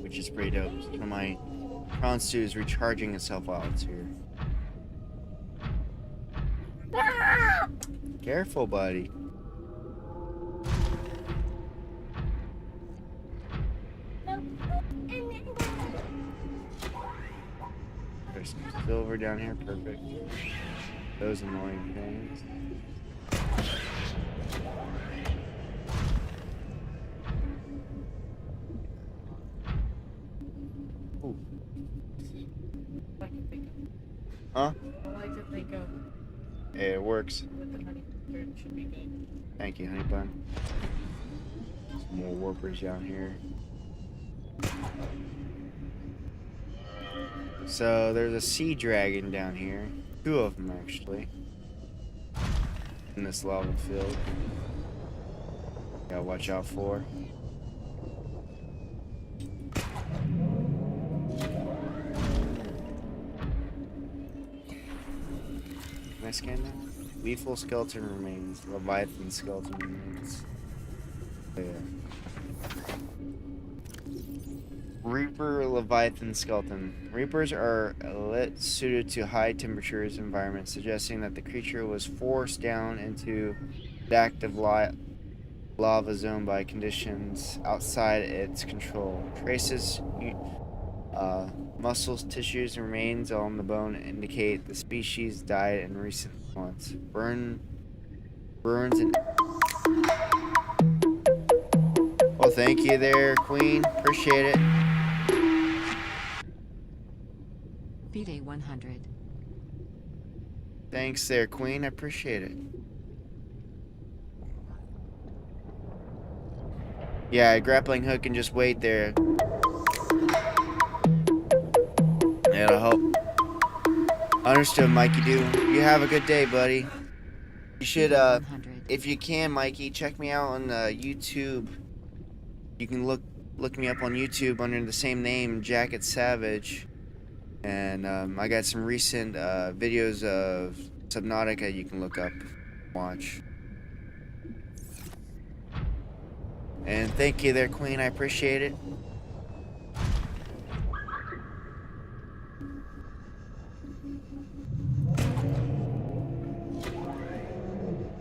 Which is pretty dope. So my prawn suit is recharging itself while it's here. Careful, buddy. There's some silver down here. Perfect. Those annoying things. Ooh. I can think of. Huh? I like to think of Yeah, it works. with the honey. It should be good. Thank you, honey bun. Some more warpers down here. So there's a sea dragon down here. Two of them actually. In this lava field. Gotta watch out for. Can I scan that? Lethal skeleton remains. Leviathan skeleton remains. Oh, yeah. Reaper Leviathan skeleton. Reapers are lit suited to high temperatures environments, suggesting that the creature was forced down into the active lava zone by conditions outside its control. Traces, muscles, tissues, and remains on the bone indicate the species died in recent months. Burns and... Well, thank you there, Queen. Appreciate it. B-Day 100. Thanks there, Queen. I appreciate it. Yeah, grappling hook and just wait there. It'll help. Understood, Mikey. You have a good day, buddy. You should, if you can, Mikey, check me out on YouTube. You can look me up on YouTube under the same name, Jacket Savage. And I got some recent videos of Subnautica you can look up, watch. And thank you there, Queen. I appreciate it.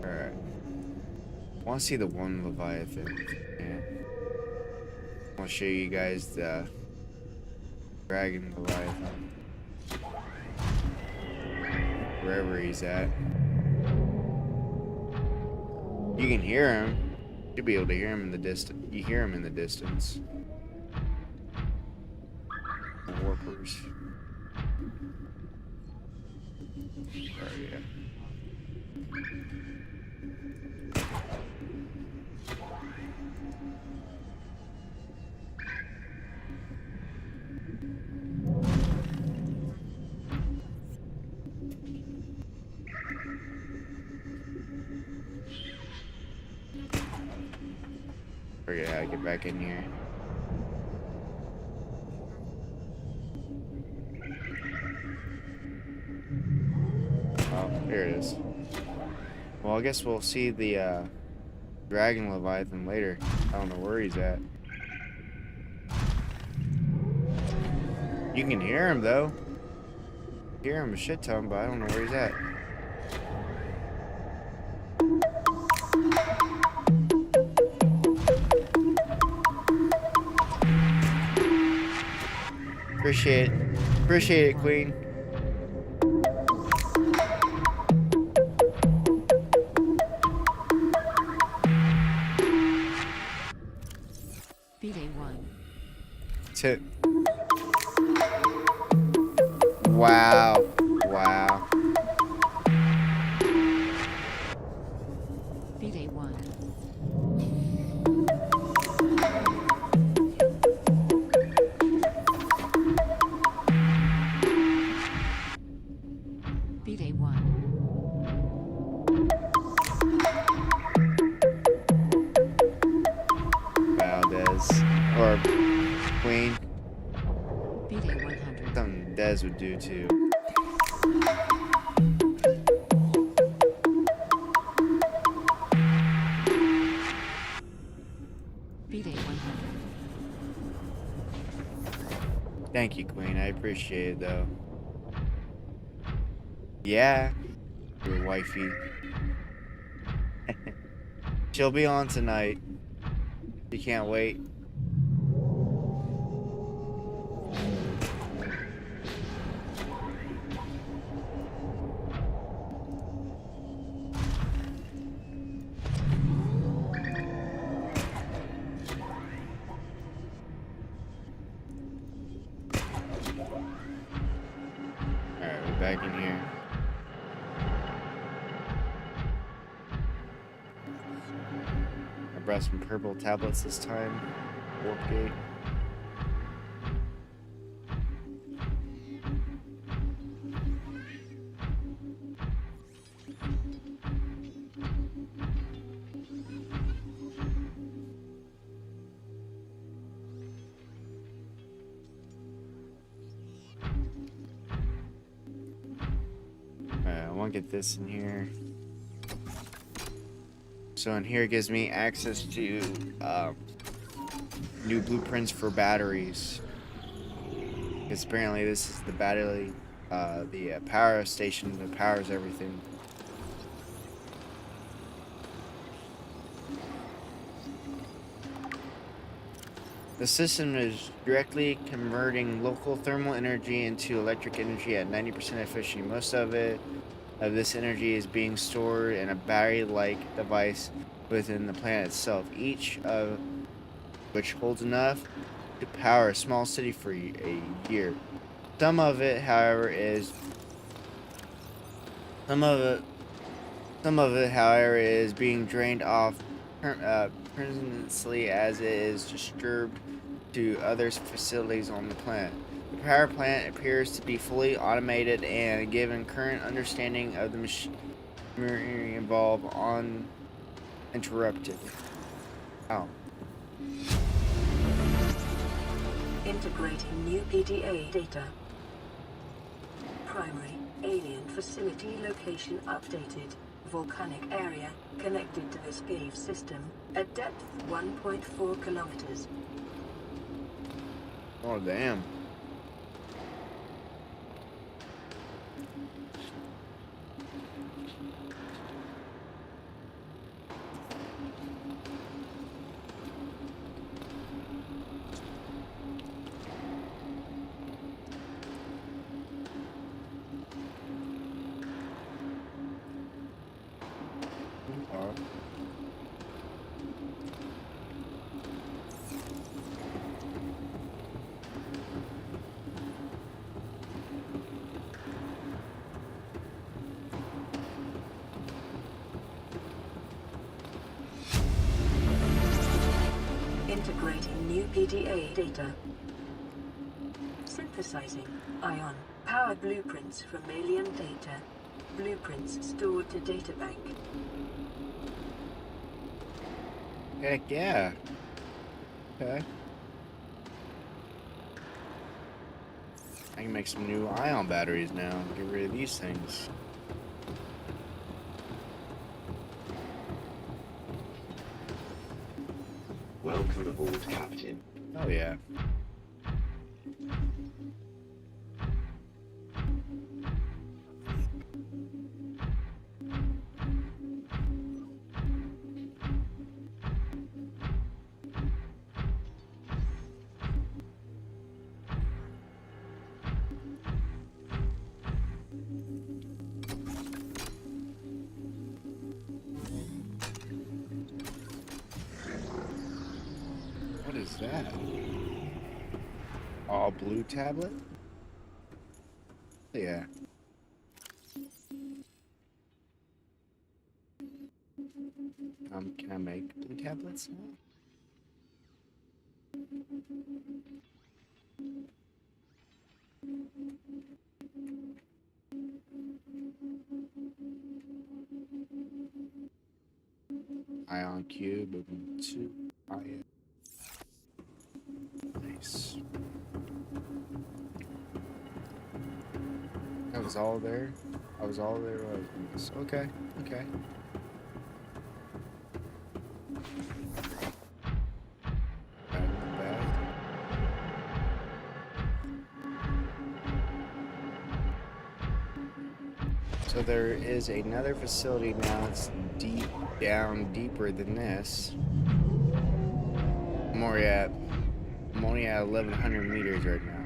Alright. I want to see the one Leviathan. Yeah. I want to show you guys the Dragon Leviathan. Wherever he's at. You can hear him. You'll be able to hear him in the distance. You hear him in the distance. Warpers. Oh, yeah. Forget how to get back in here. Oh, here it is. Well, I guess we'll see the Dragon Leviathan later. I don't know where he's at. You can hear him though. Hear him a shit ton, but I don't know where he's at. Appreciate it, Queen. B-Day 1. Tip. Wow. Wow. B-Day 1. B-Day 1. Valdez. Or Queen. B-Day 100. Something Dez would do too. B-Day 100. Thank you, Queen. I appreciate it though. Yeah. Your wifey. She'll be on tonight. You can't wait. Alright, we're back in here. I brought some purple tablets this time. Warp gate. want to get this in here. So in here it gives me access to new blueprints for batteries. Because apparently this is the battery, the power station that powers everything. The system is directly converting local thermal energy into electric energy at 90% efficiency. Most of this energy is being stored in a battery-like device within the planet itself, each of which holds enough to power a small city for a year. Some of it, however, is being drained off permanently as it is distributed to other facilities on the planet. The power plant appears to be fully automated and, given current understanding of the machinery involved, uninterrupted. Wow. Integrating new PDA data. Primary alien facility location updated. Volcanic area connected to this cave system at depth 1.4 kilometers. Oh, damn. Integrating new PDA data. Synthesizing ion. Powered blueprints from alien data. Blueprints stored to databank. Heck yeah. Okay. I can make some new ion batteries now. Get rid of these things. Welcome aboard, Captain. Oh yeah. What is that? All blue tablet? Yeah. Can I make blue tablets now? Ion cube, moving to ion. Nice. I was all there. I was all there. Okay. Okay. Back in the bag. So there is another facility now. It's deep down, deeper than this. I'm only at 1,100 meters right now.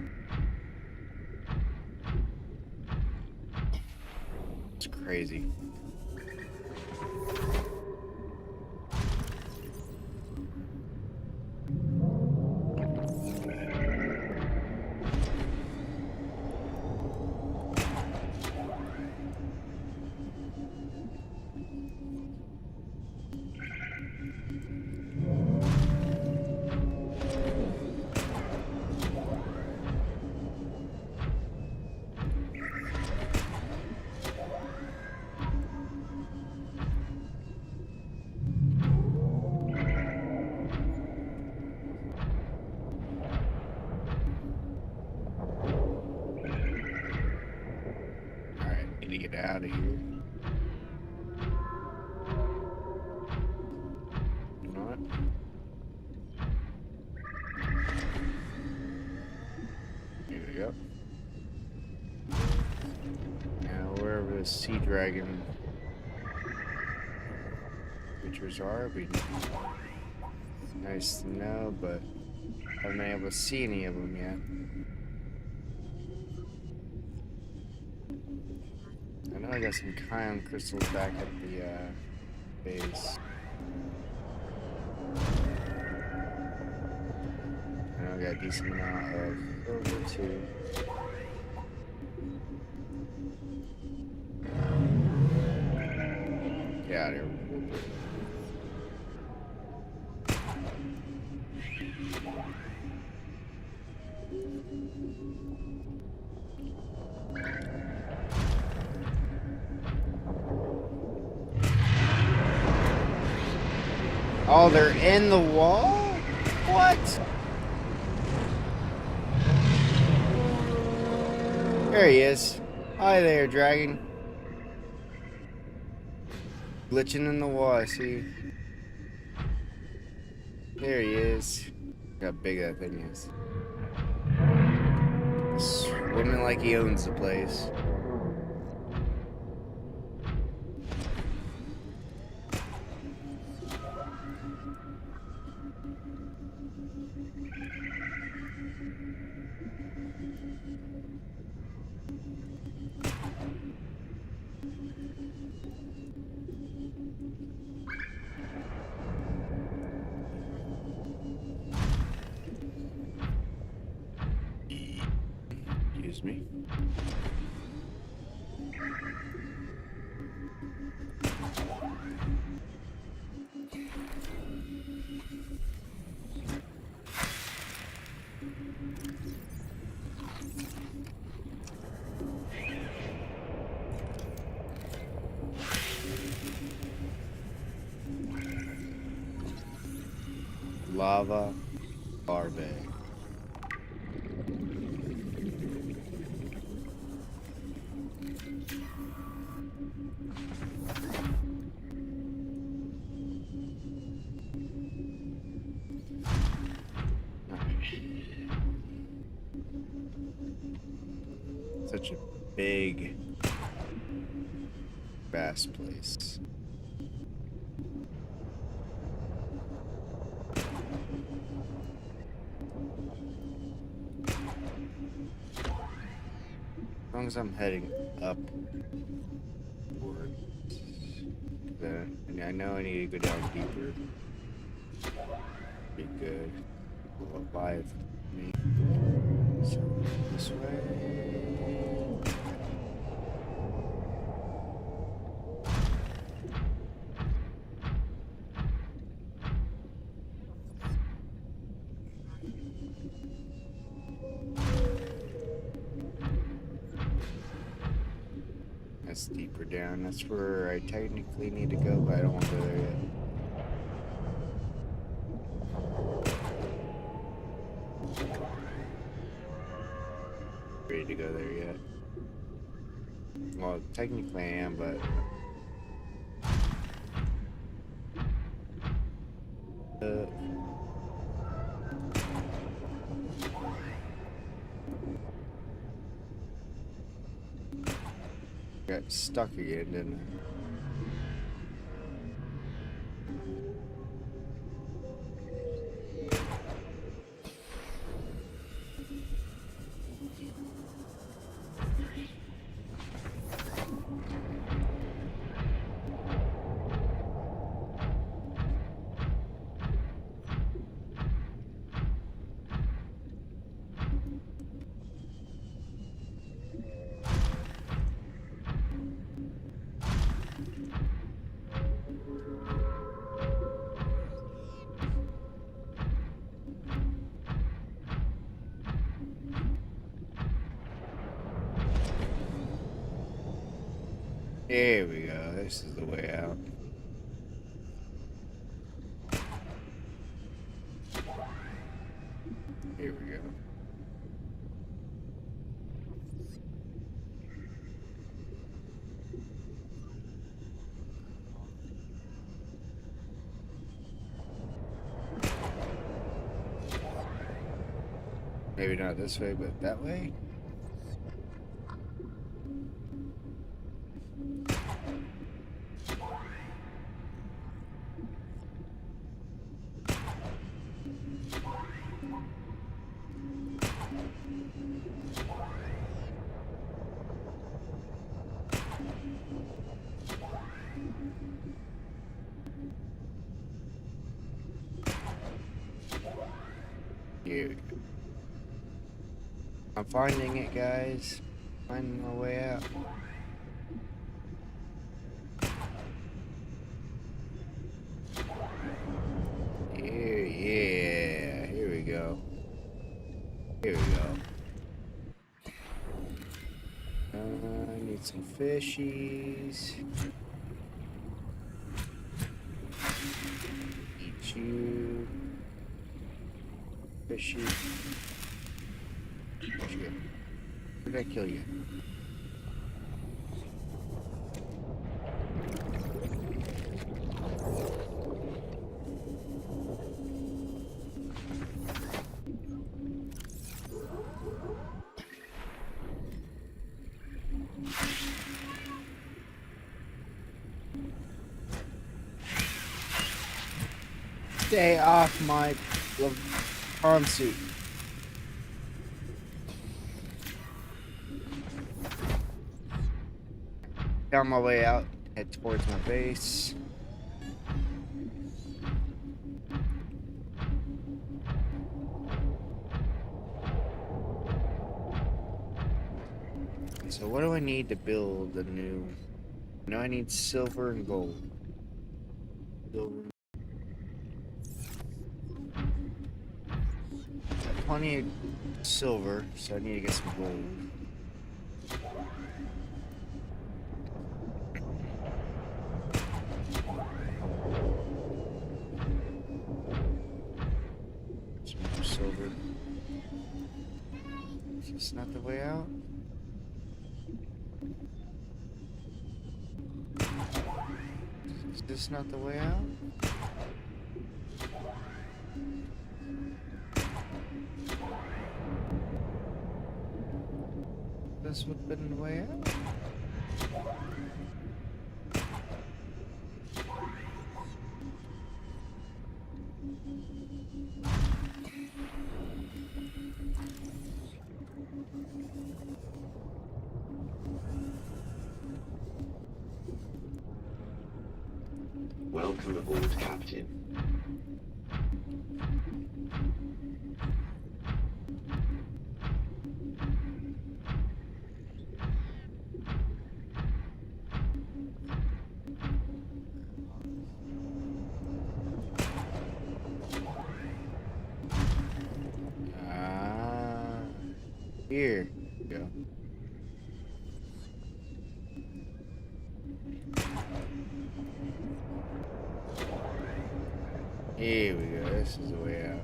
It's crazy. to get out of here. You know what? Here we go. Now, wherever the sea dragon creatures are, it'd be nice to know, but I haven't been able to see any of them yet. I know I got some Kion crystals back at the base. I know I got a decent amount of silver too. Get out of here. Oh, they're in the wall? What? There he is. Hi there, dragon. Glitching in the wall, I see. There he is. Look how big that thing is. Swimming like he owns the place. Excuse me. Lava larvae. Such a big, vast place. As long as I'm heading upwards, and I know I need to go down deeper. Be good. Alive me. So this way. That's deeper down. That's where I technically need to go, but I don't want to go there yet. Ready to go there yet? Well, technically I am, but got stuck again, didn't I? There we go. This is the way out. Here we go. Maybe not this way, but that way? Here we go. I'm finding it, guys. Finding my way out. Here, yeah. Here we go. Here we go. I need some fishies. Eat you. Fishy. Where'd you go? Where did I kill you? Stay off my arm suit. Down my way out, head towards my base. So what do I need to build a new? No, I need silver and gold. Silver. Got plenty of silver, so I need to get some gold. Some more silver. Is this not the way out? Is this not the way out? This would have been the way out? Welcome aboard, Captain. Here we go. Here we go. This is the way out.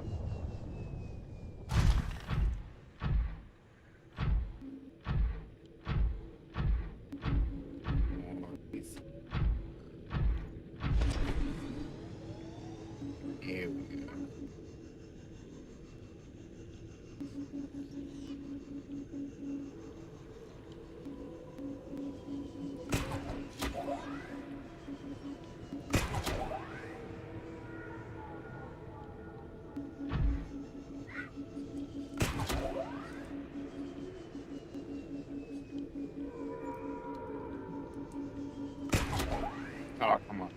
Here we go. Oh, come on.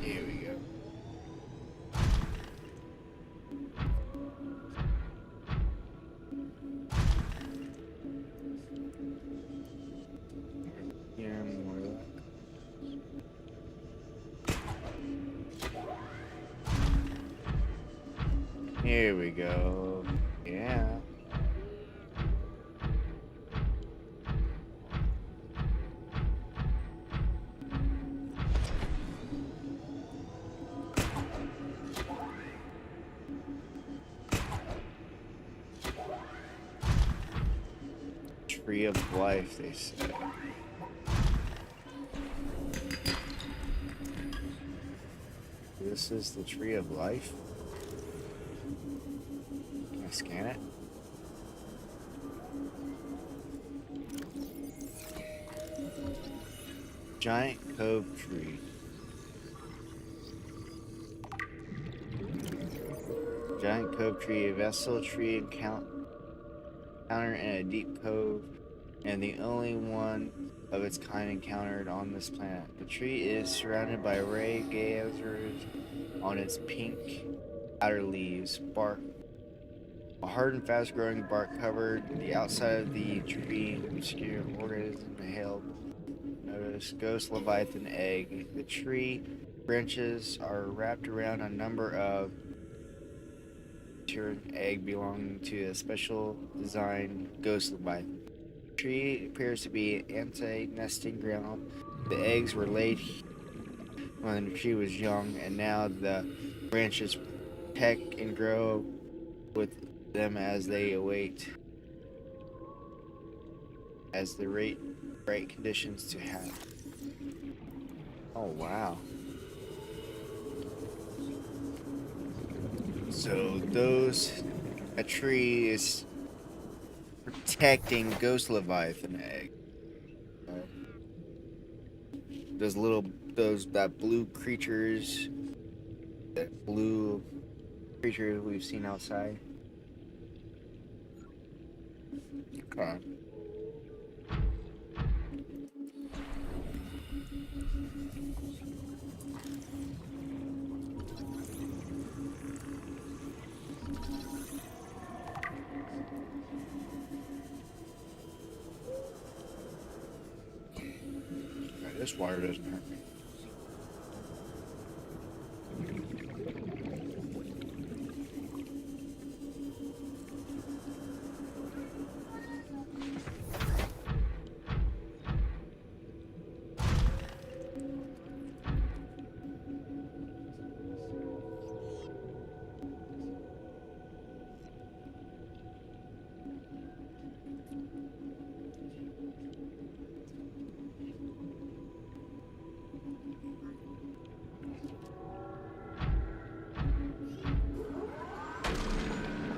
Here we go. Yeah, more of that. Here we go. Yeah. Tree of life, they say. This is the tree of life. Can I scan it? Giant cove tree. Giant cove tree, a vessel tree encountered in a deep cove, and the only one of its kind encountered on this planet. The tree is surrounded by ray geysers on its pink outer leaves. Bark, a hard and fast-growing bark covered the outside of the tree. Obscure organism hailed. Notice ghost leviathan egg. The tree branches are wrapped around a number of egg belonging to a special design ghost leviathan. The tree appears to be anti-nesting ground. The eggs were laid when the tree was young, and now the branches protect and grow with them as they await the right conditions to happen. Oh wow. So a tree is protecting ghost leviathan egg. That blue creatures, we've seen outside. Okay. This water doesn't hurt me.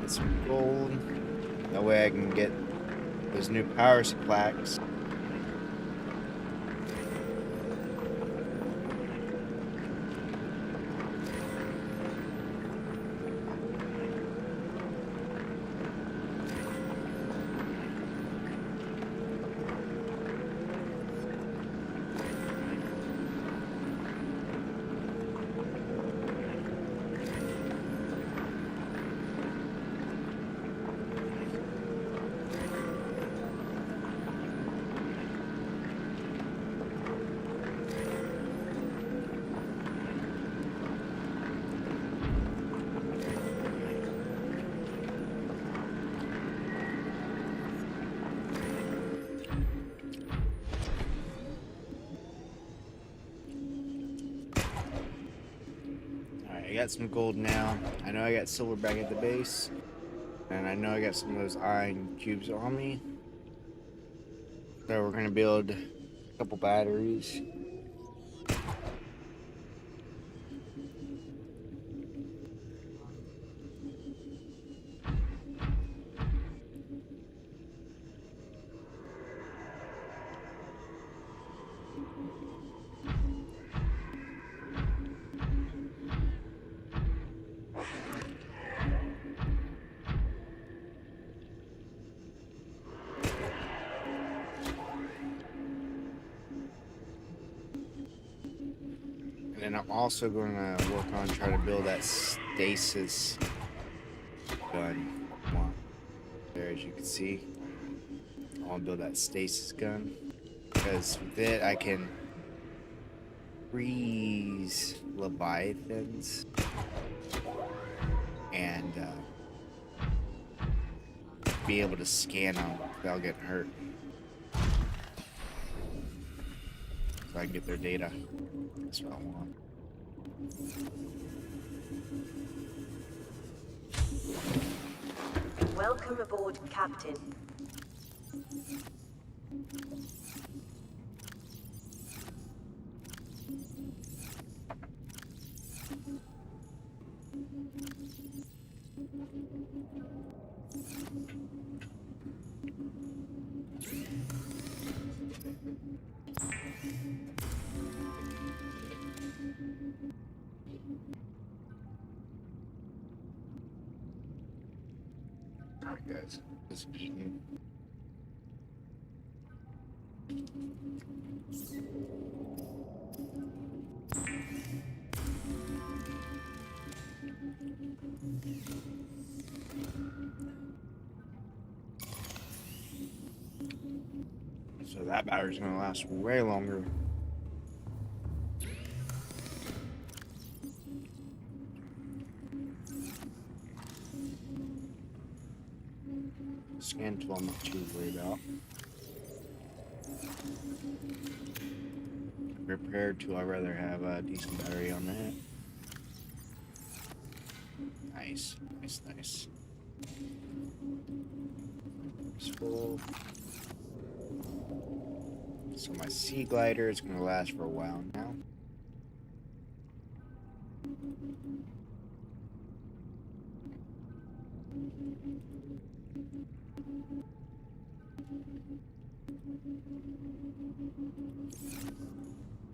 Some gold. That way I can get those new power supplies. I got some gold now. I know I got silver back at the base. And I know I got some of those iron cubes on me. So we're gonna build a couple batteries. And I'm also going to work on trying to build that stasis gun. Come on. There, as you can see. I want to build that stasis gun. Because with it, I can freeze leviathans. And be able to scan them without getting hurt. So I can get their data. That's what I want. Welcome aboard, Captain. Alright, guys. This is so that battery's gonna last way longer. Scan tool I'm not too worried about. Repair tool, I'd rather have a decent battery on that. Nice, nice, nice. It's full. So my sea glider is gonna last for a while now.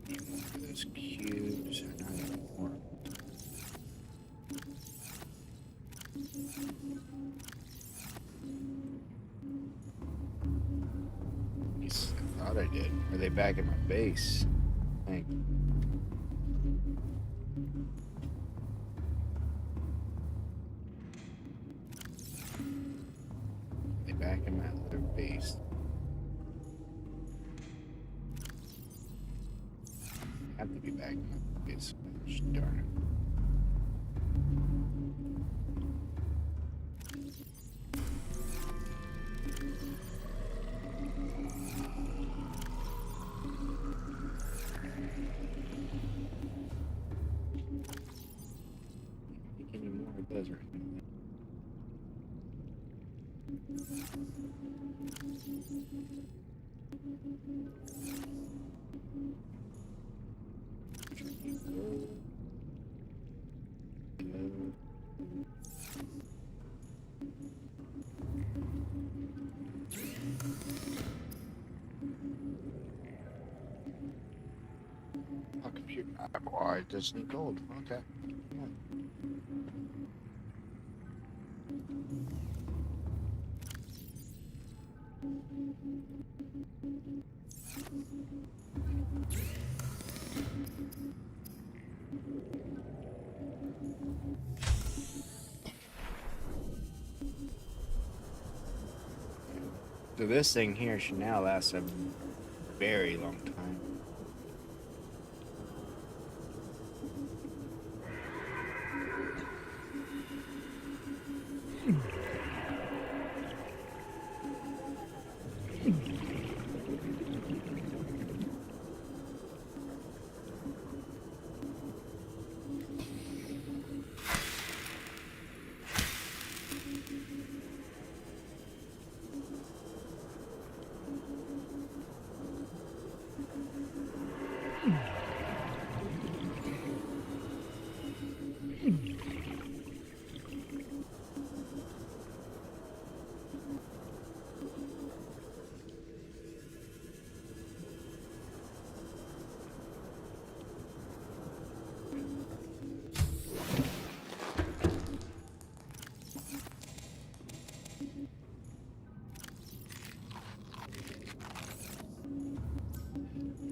Need more of those cubes. I know I need more. At least I thought I did. Are they back at my base? Thank you. They back in my other base. Have to be back in my base. Gosh darn it. Can't take any more of those right now. Oh, computer. Oh, I just need gold. Okay. Yeah. So this thing here should now last a very long time.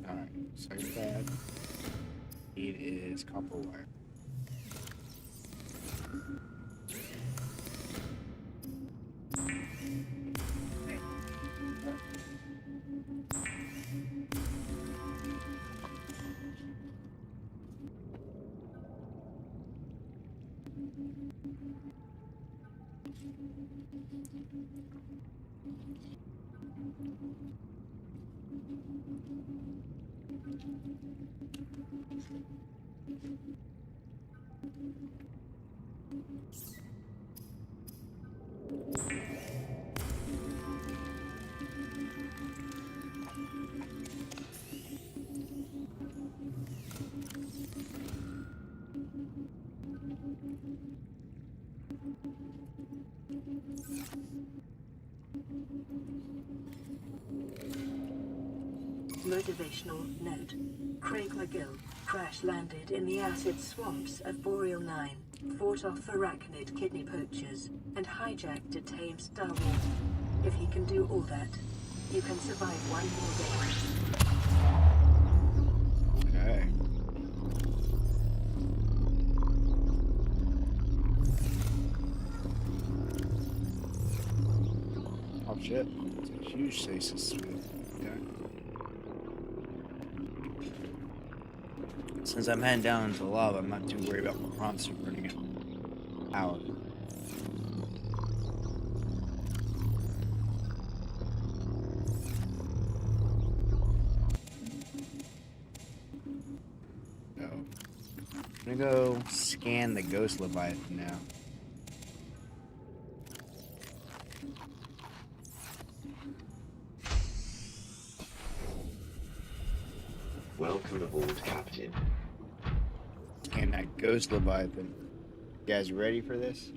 Alright, second pad. It is copper wire. Motivational note. Craig McGill crash landed in the acid swamps of Boreal 9. fought off arachnid kidney poachers, and hijacked a tame Star Wolf. If he can do all that, you can survive one more day. Okay. Oh shit. It's a huge stasis field. Yeah. Since I'm heading down into lava, I'm not too worried about my monster running out. So, I'm gonna go scan the Ghost Leviathan now. Welcome aboard, Captain. Scan that Ghost Leviathan. You guys ready for this?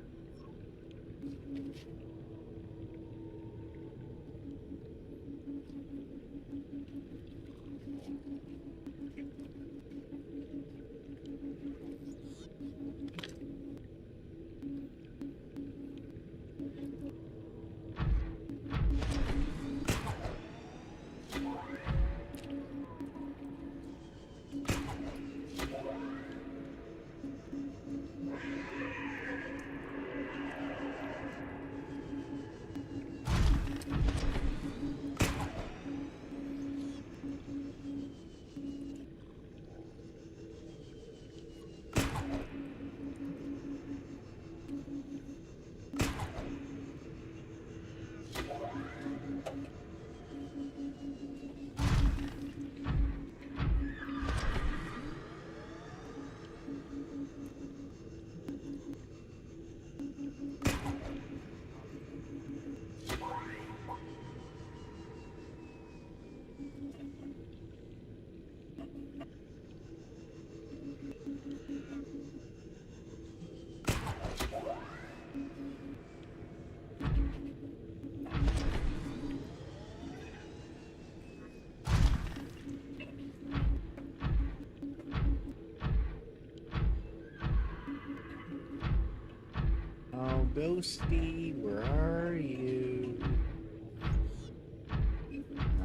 Oh, Ghosty, where are you?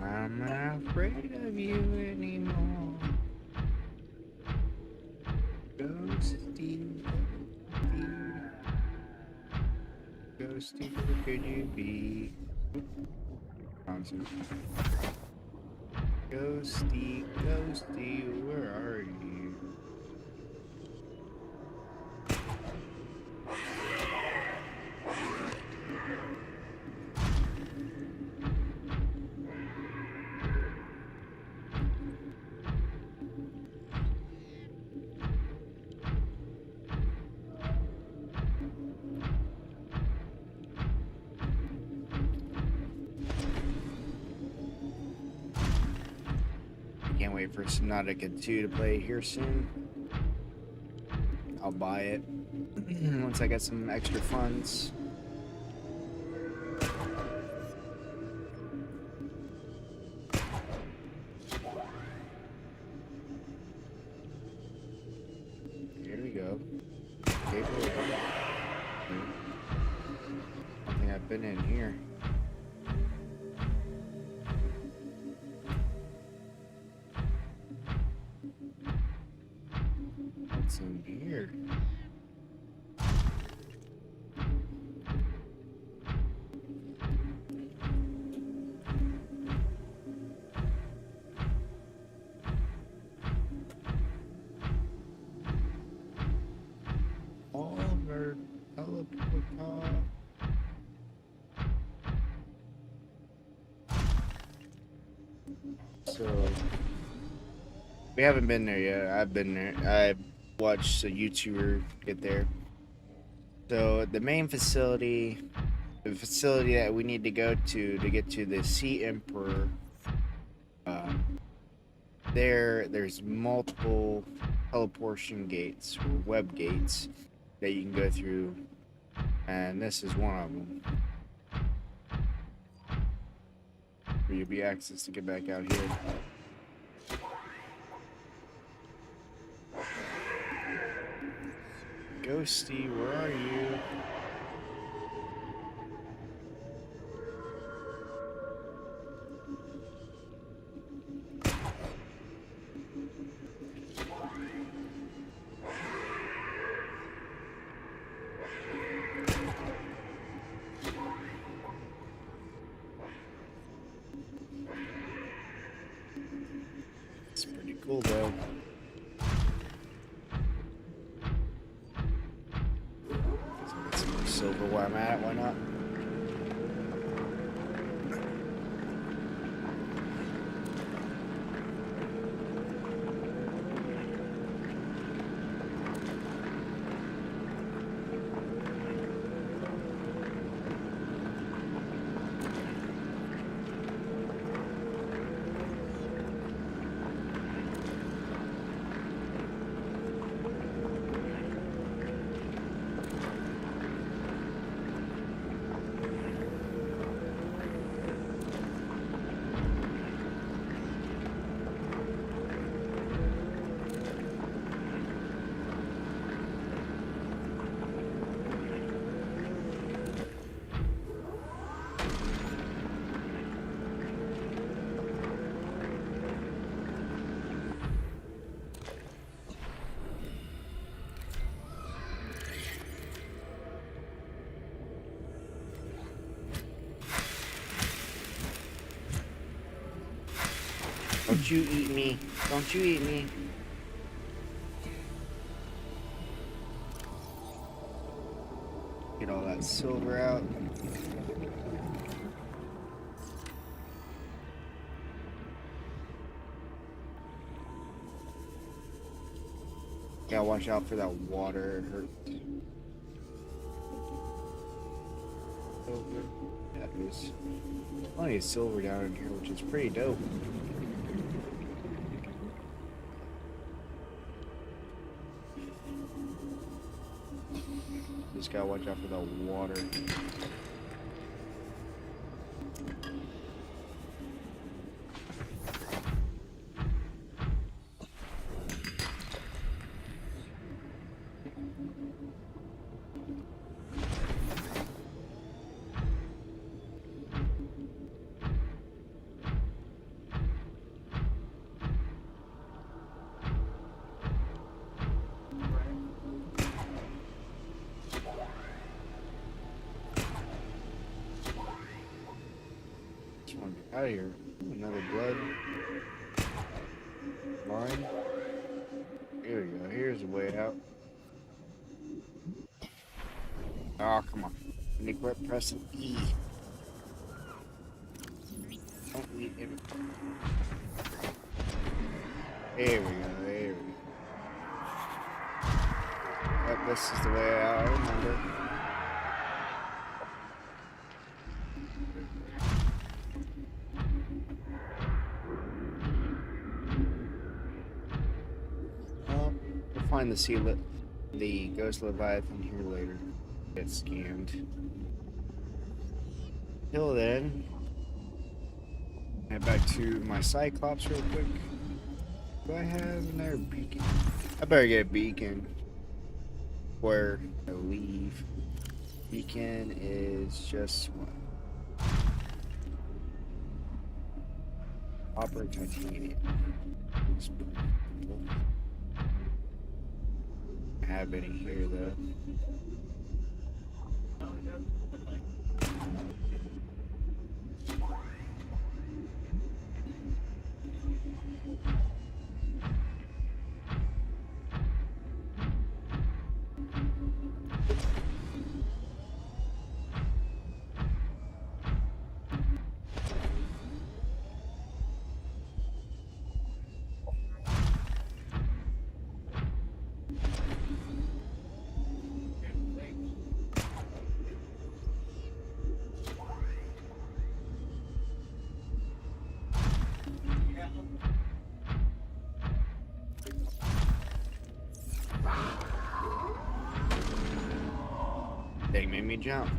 I'm not afraid of you anymore. Ghosty, Ghosty, where could you be? Concert. Ghosty, Ghosty, where are you? Can't wait for Subnautica 2 to play here soon. I'll buy it once I get some extra funds. Here we go. Okay, I think I've been in here. What's in here? Oliver teleport. So we haven't been there yet. I've been there. I watched a YouTuber get there. So the main facility, the facility that we need to go to get to the Sea Emperor, there's multiple teleportation gates or web gates that you can go through, and this is one of them. Where you'll be access to get back out here. Ghosty, where are you? It's pretty cool though. Get some more silver where I'm at, why not? Don't you eat me. Don't you eat me. Get all that silver out. Gotta watch out for that water. It hurts. Silver. Yeah, there's plenty of silver down in here, which is pretty dope. Just gotta watch out for the water. Just want to get out of here. Ooh, another blood line. Here we go. Here's the way out. Oh, come on. I need to quit pressing E. Don't need it. There we go. There we go. Yep, this is the way out. I remember. We'll find the Ghost Leviathan here later. Get scanned. Till then, head back to my Cyclops real quick. Do I have another beacon? I better get a beacon where I leave. Beacon is just what? Copper titanium. I have any here though. They made me jump.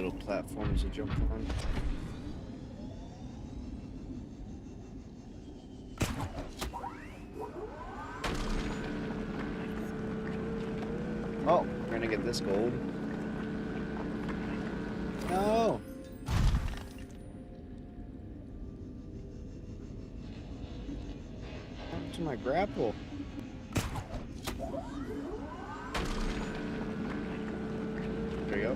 little platforms to jump on. Oh, we're gonna get this gold. No! What happened to my grapple? There you go.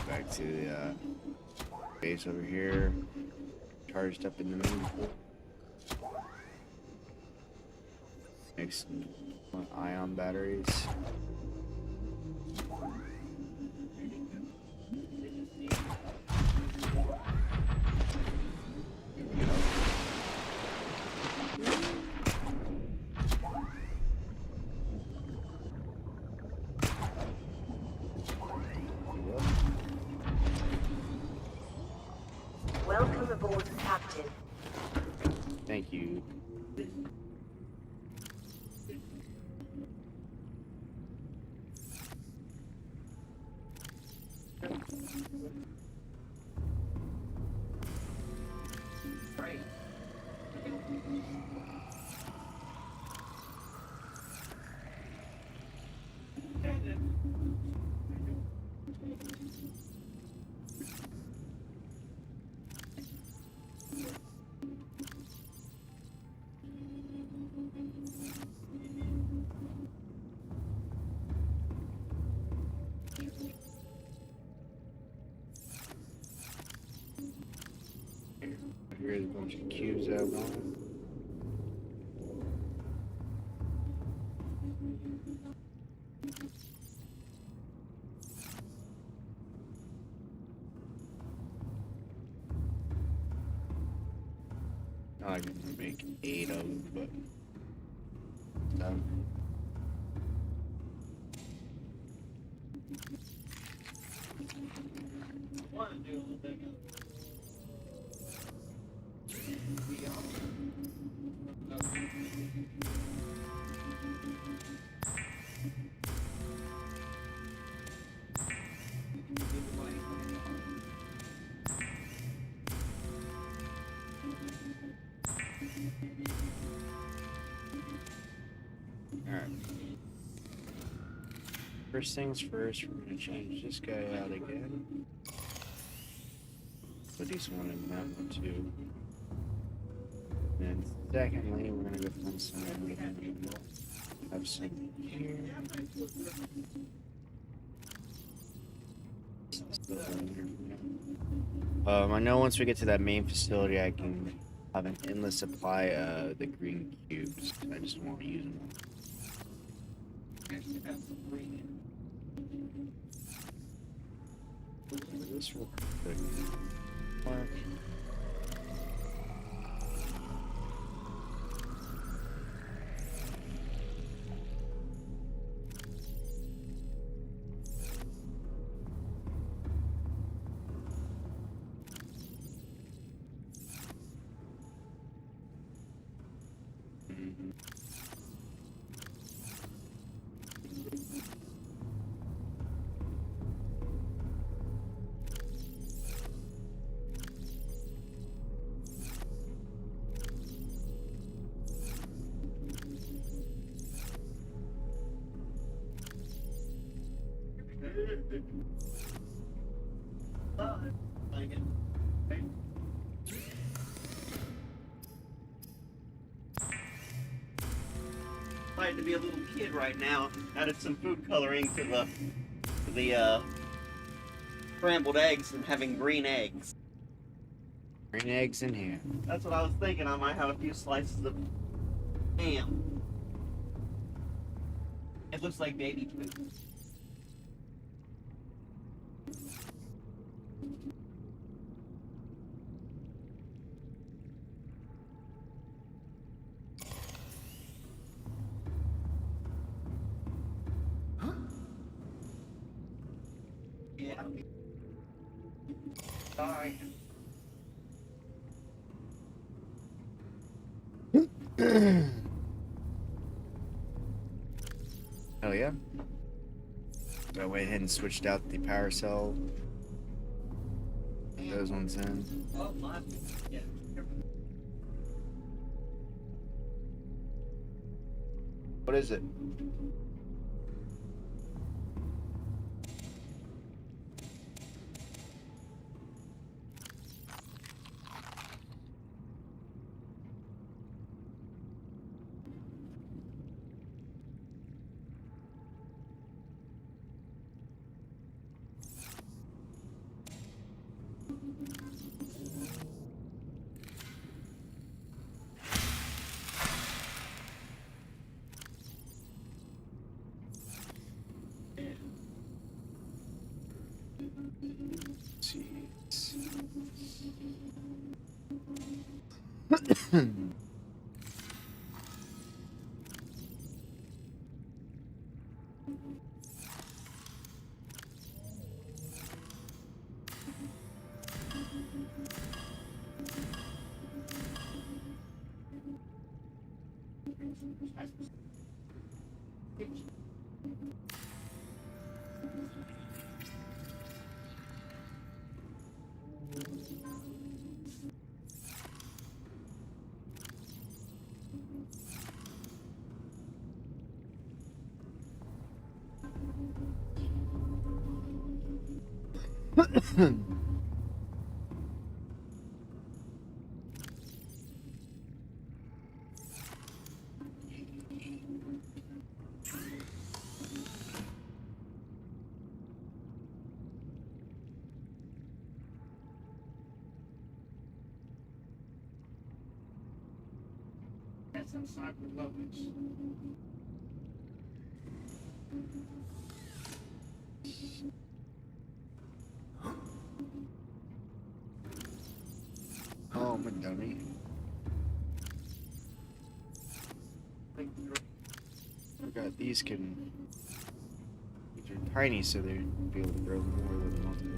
Back to the base over here. Charged up in the moon pool. Next, ion batteries. Here we go. Welcome aboard, Captain. Thank you. Here's a bunch of cubes I want. I can make 8 of them, but done. Alright. First things first, we're gonna change this guy out again. Put these one in that one too. And secondly, we're gonna go find some have some here. I know once we get to that main facility, I can have an endless supply of the green cubes. I just won't use them. This real quick. Mark. Excited to be a little kid right now. Added some food coloring to the scrambled eggs and having green eggs. Green eggs in here. That's what I was thinking. I might have a few slices of ham. It looks like baby food. Yeah. Sorry. Hell yeah. I went ahead and switched out the power cell. Those ones in. Oh, my. Yeah. What is it? Jeez. That's some sniper moments. Oh, I'm a dummy. Forgot these can. These are tiny, so they'd be able to grow more than multiple.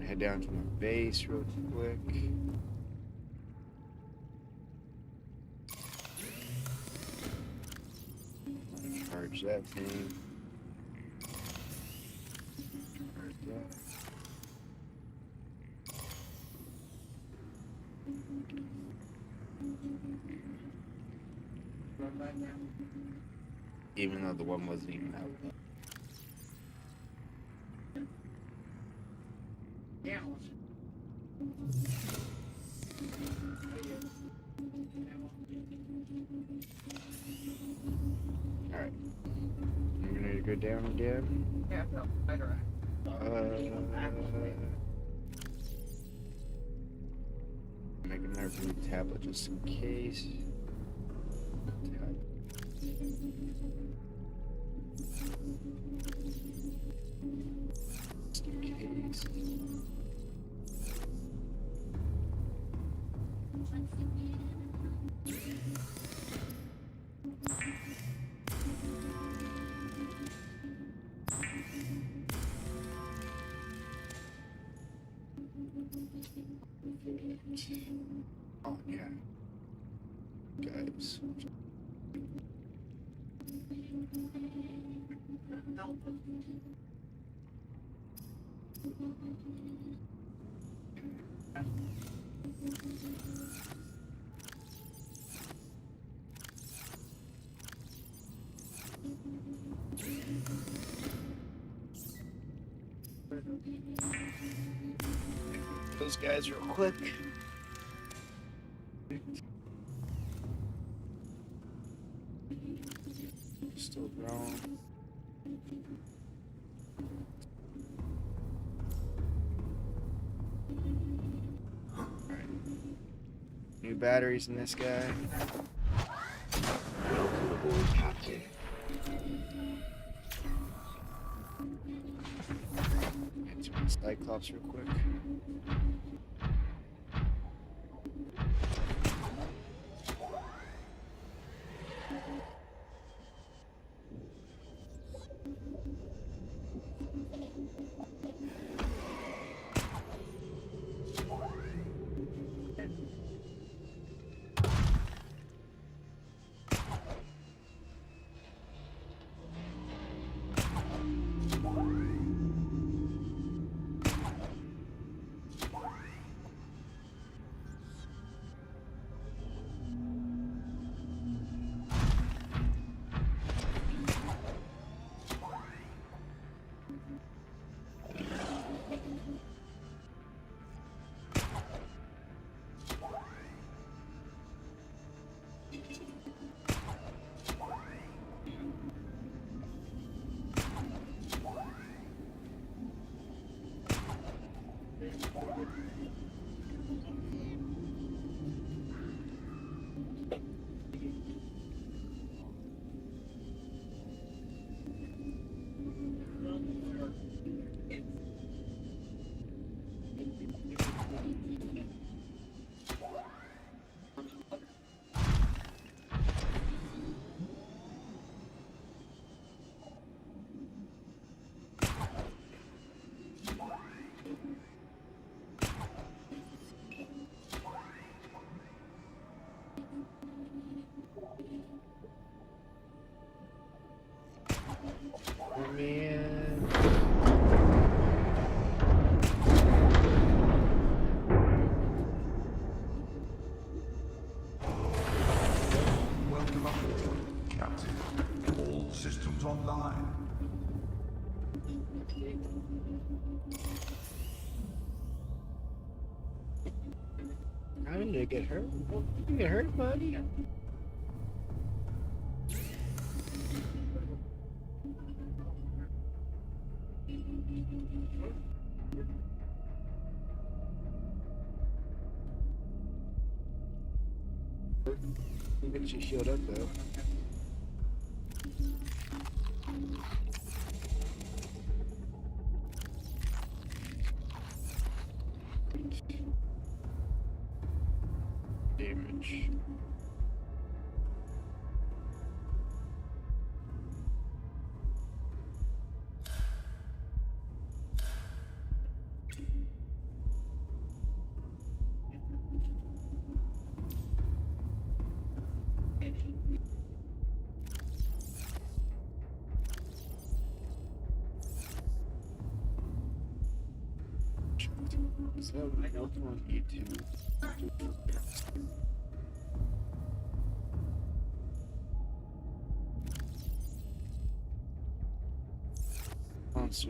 Head down to my base real quick. Charge that thing. Charge that. Even though the one wasn't even out. Yeah. Alright. I'm gonna go down again. Yeah, no, better. Make another blue tablet just in case. Just in case. Oh yeah. Guys. Those guys real quick. Still growing. Alright. New batteries in this guy. Welcome aboard, Captain. Get to my Cyclops real quick. Oh man. Welcome aboard, Captain. All systems online. I didn't get hurt. You get hurt, buddy? I think she showed up though. Damage. So, welcome on YouTube. Monster.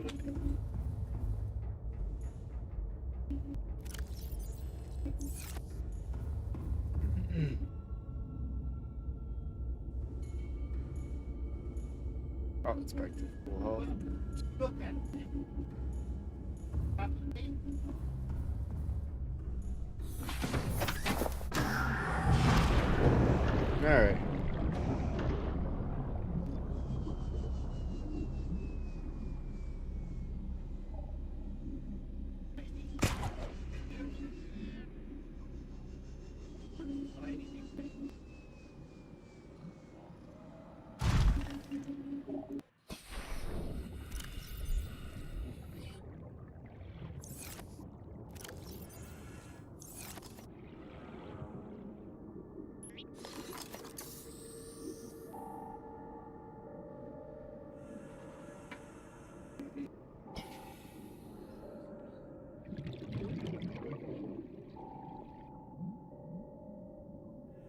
Oh, it's back to full health. Alright.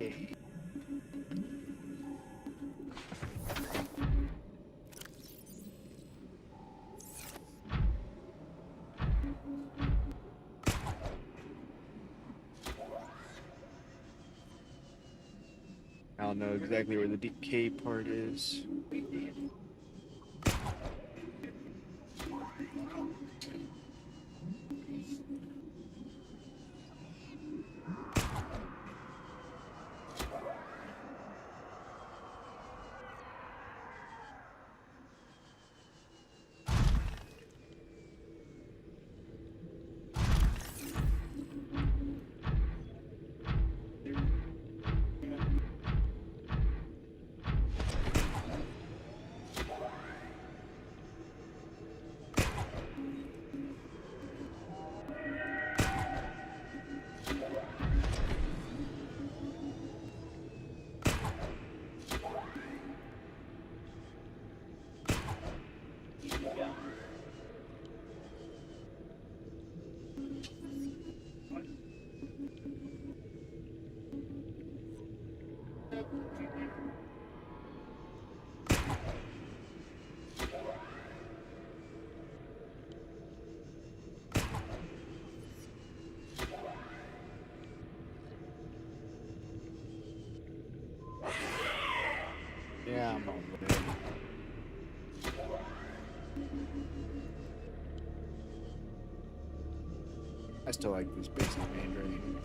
Okay. I don't know exactly where the decay part is. Yeah, I'm on the way. I still like this basic Mandarin.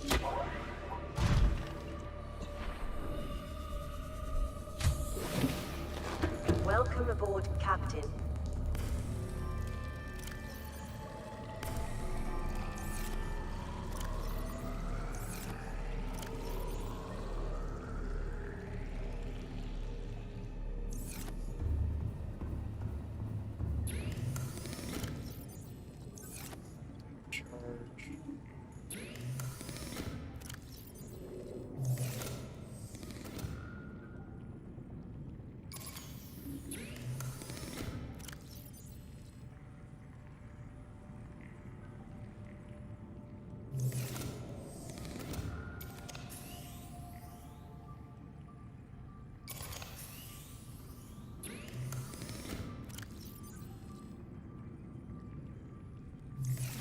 Welcome aboard, Captain. Charge.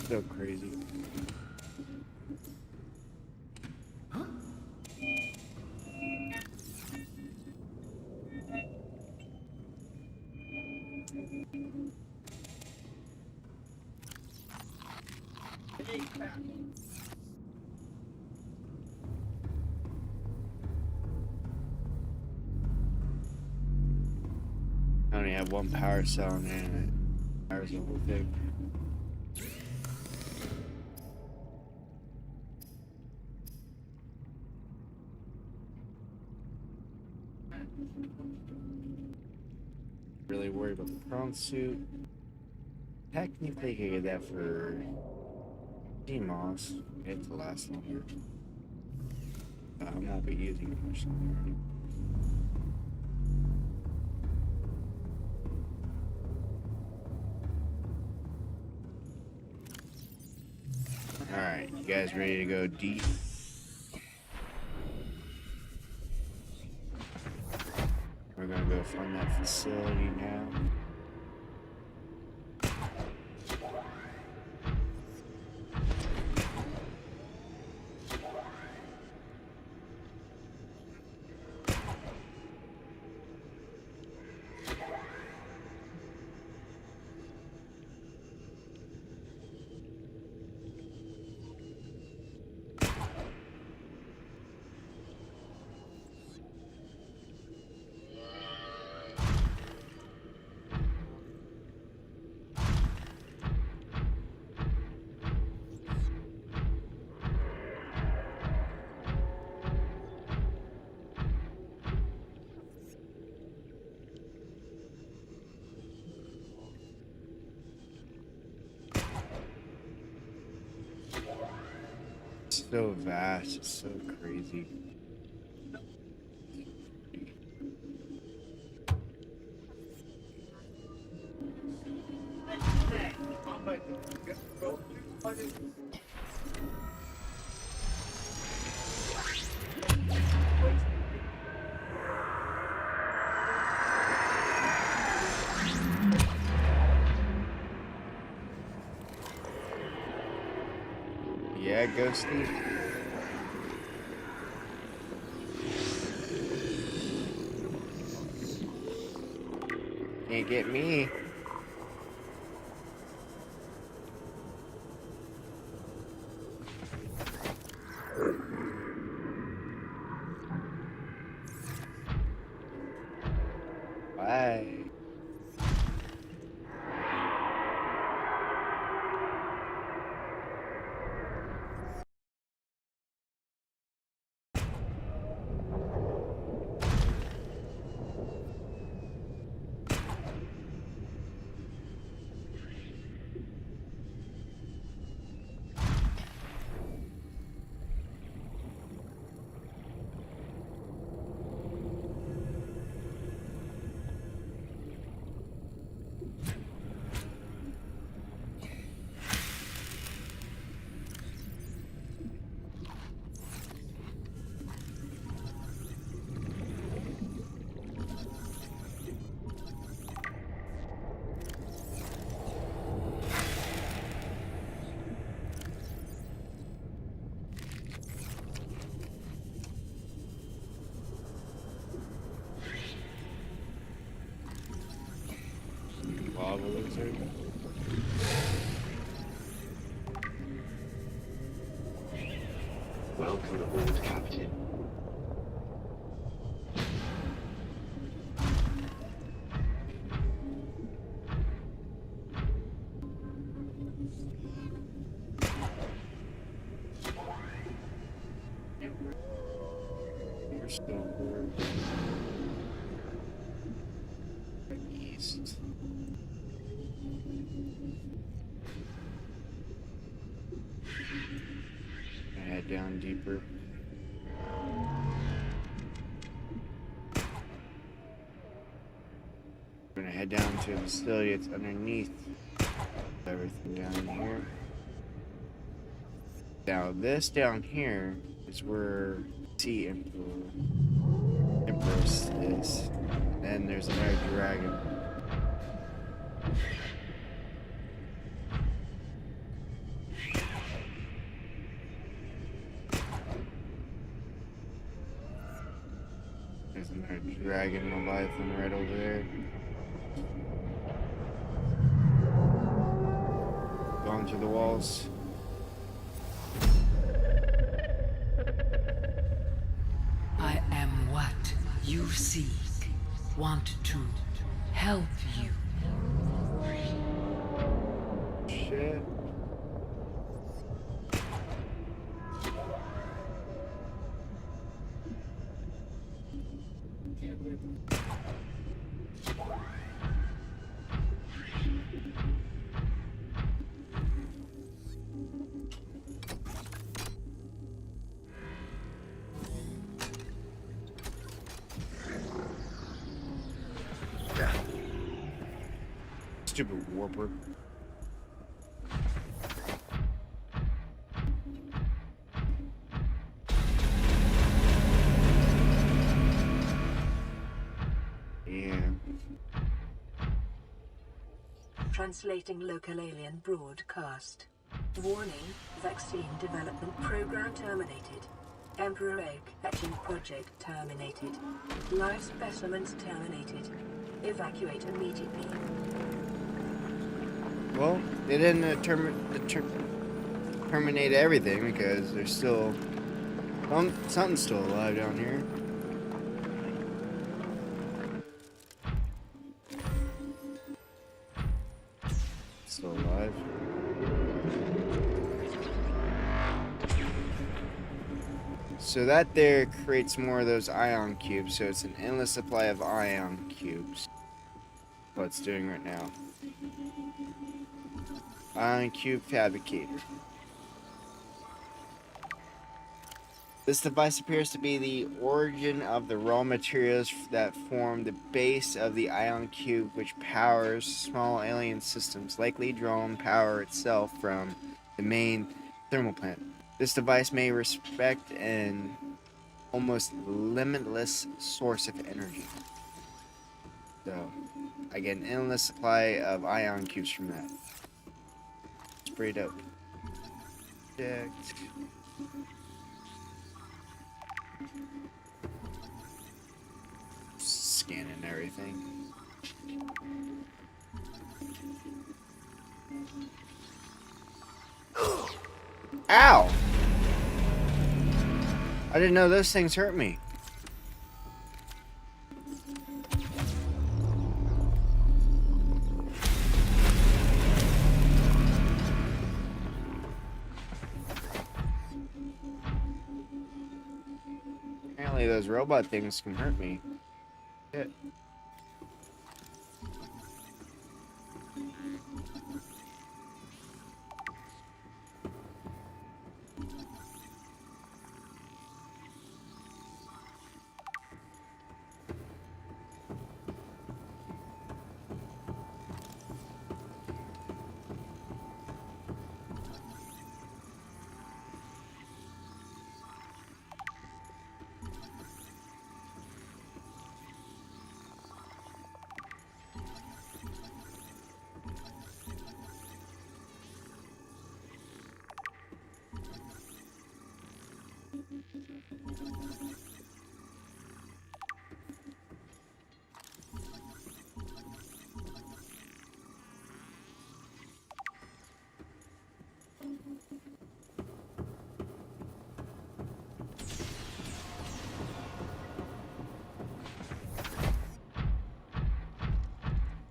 So crazy. I only have one power cell in there and it powers the whole thing. Really worried about the prawn suit. Technically, I could get that for DMOS. It to last longer. I won't be using it much longer. Alright, you guys ready to go deep? We're gonna go find that facility now. So vast, it's so crazy. ghosty. Can't get me. Bye. Lava lizard. Welcome aboard, Captain. You're still east. Head down deeper. We're gonna head down to a facility that's underneath everything down here. Now this down here is where Sea Empress is. And there's another dragon. There's another dragon Leviathan right over there. Going through the walls. I am what you seek. Want to help you. Shit. Stupid warper. Yeah. Translating local alien broadcast. Warning, vaccine development program terminated. Emperor egg hatching project terminated. Live specimens terminated. Evacuate immediately. Well, they didn't terminate everything because there's still something's still alive down here. Still alive. So that there creates more of those ion cubes, so it's an endless supply of ion cubes. What it's doing right now. Ion cube fabricator. This device appears to be the origin of the raw materials that form the base of the ion cube, which powers small alien systems, likely drawn power itself from the main thermal plant. This device may respect an almost limitless source of energy. So, I get an endless supply of ion cubes from that. It's pretty dope. Object. Scanning everything. Ow! I didn't know those things hurt me. Apparently those robot things can hurt me. Shit.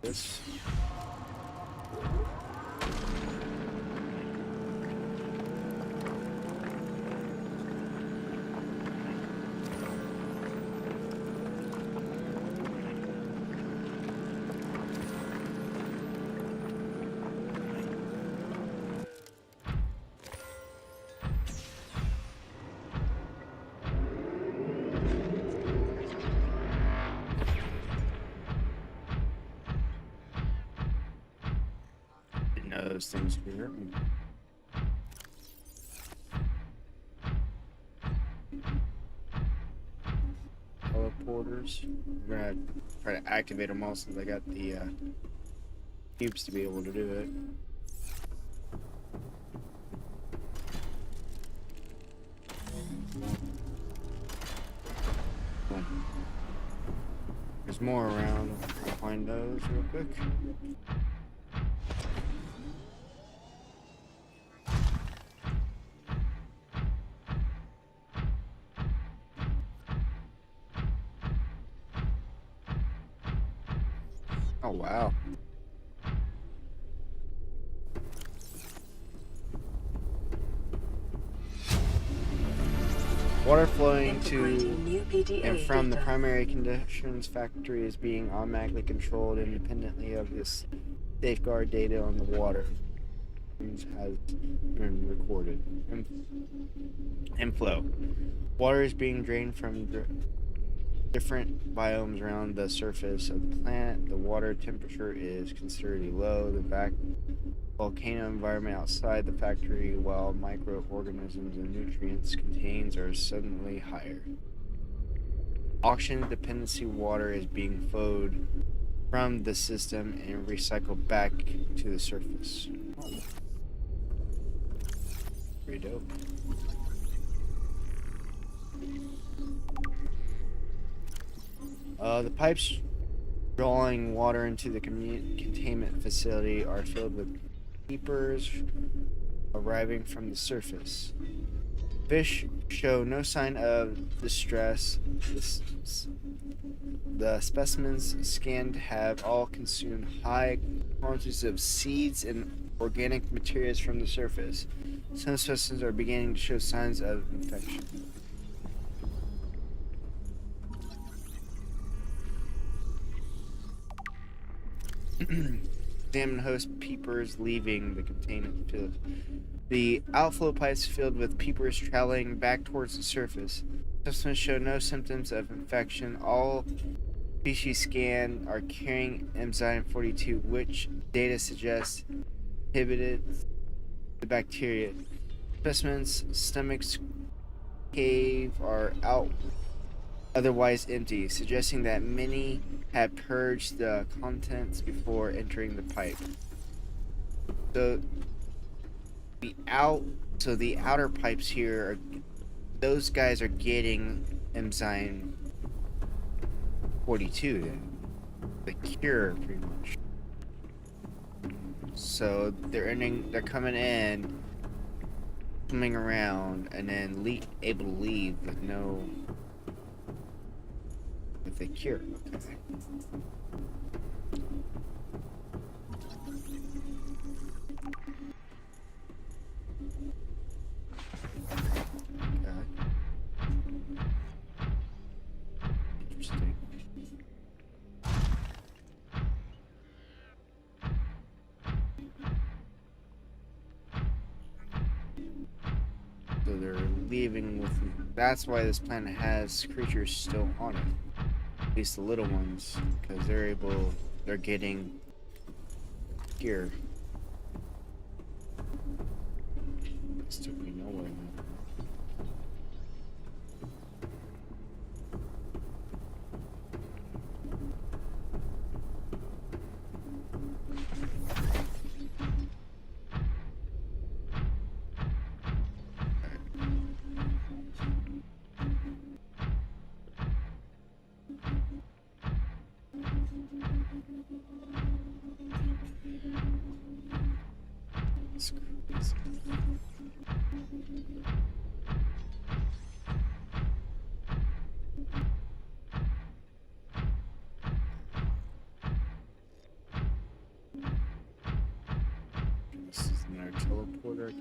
This. Those things could hurt me. Teleporters. We're gonna try to activate them all since I got the cubes to be able to do it. There's more around. I'll find those real quick. Oh, wow. Water flowing to and from the primary conditions factory is being automatically controlled independently of this safeguard data on the water. Has been recorded. Inflow. Water is being drained from different biomes around the surface of the planet. The water temperature is considerably low. The volcano environment outside the factory, while microorganisms and nutrients contains are suddenly higher. Oxygen dependency water is being flowed from the system and recycled back to the surface. Pretty dope. The pipes drawing water into the containment facility are filled with peepers arriving from the surface. Fish show no sign of distress. The specimens scanned have all consumed high quantities of seeds and organic materials from the surface. Some specimens are beginning to show signs of infection. Examine host peepers leaving the containment field. The outflow pipes filled with peepers traveling back towards the surface. Specimens show no symptoms of infection. All species scanned are carrying enzyme 42, which data suggests inhibited the bacteria. Specimens' stomachs cave are out otherwise empty, suggesting that many had purged the contents before entering the pipe. So the So the outer pipes here, those guys are getting enzyme 42 then. The cure, pretty much. So they're coming in, swimming around, and then able to leave with the cure. Okay. Interesting. So they're leaving with. That's why this planet has creatures still on it. At least the little ones, because they're getting here. This took me nowhere. This is another teleporter.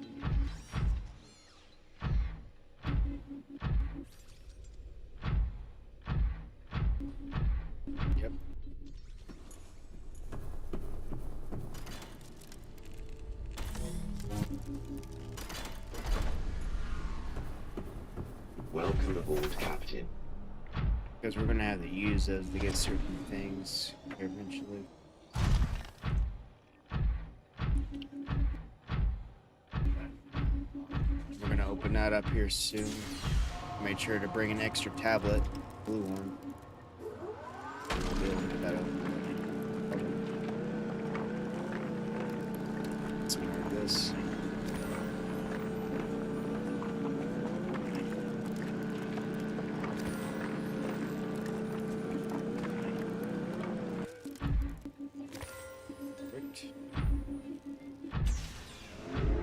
Yep. Welcome aboard, Captain. Because we're gonna have to use those to get certain things eventually. We're gonna open that up here soon. Made sure to bring an extra tablet, blue one. We'll be able to get that open. Let's mark this.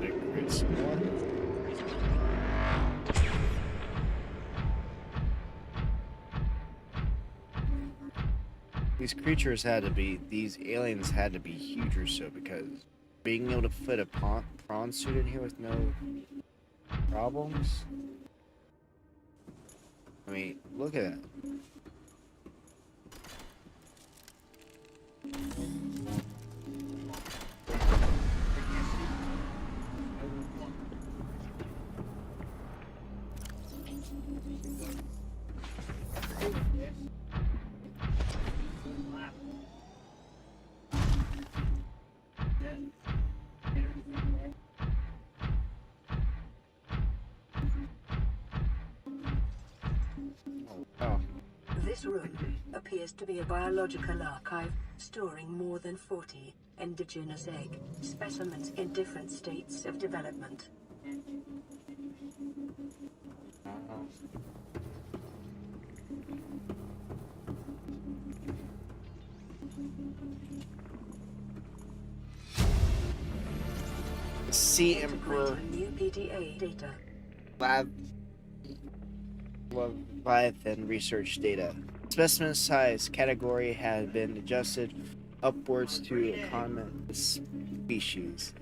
Decorate some more. These aliens had to be huge or so, because being able to fit a prawn suit in here with no problems. I mean, look at that. Oh, This room appears to be a biological archive storing more than 40 indigenous egg specimens in different states of development. Sea Emperor New PDA data. Leviathan research data. Specimen size category has been adjusted upwards to accommodate the species.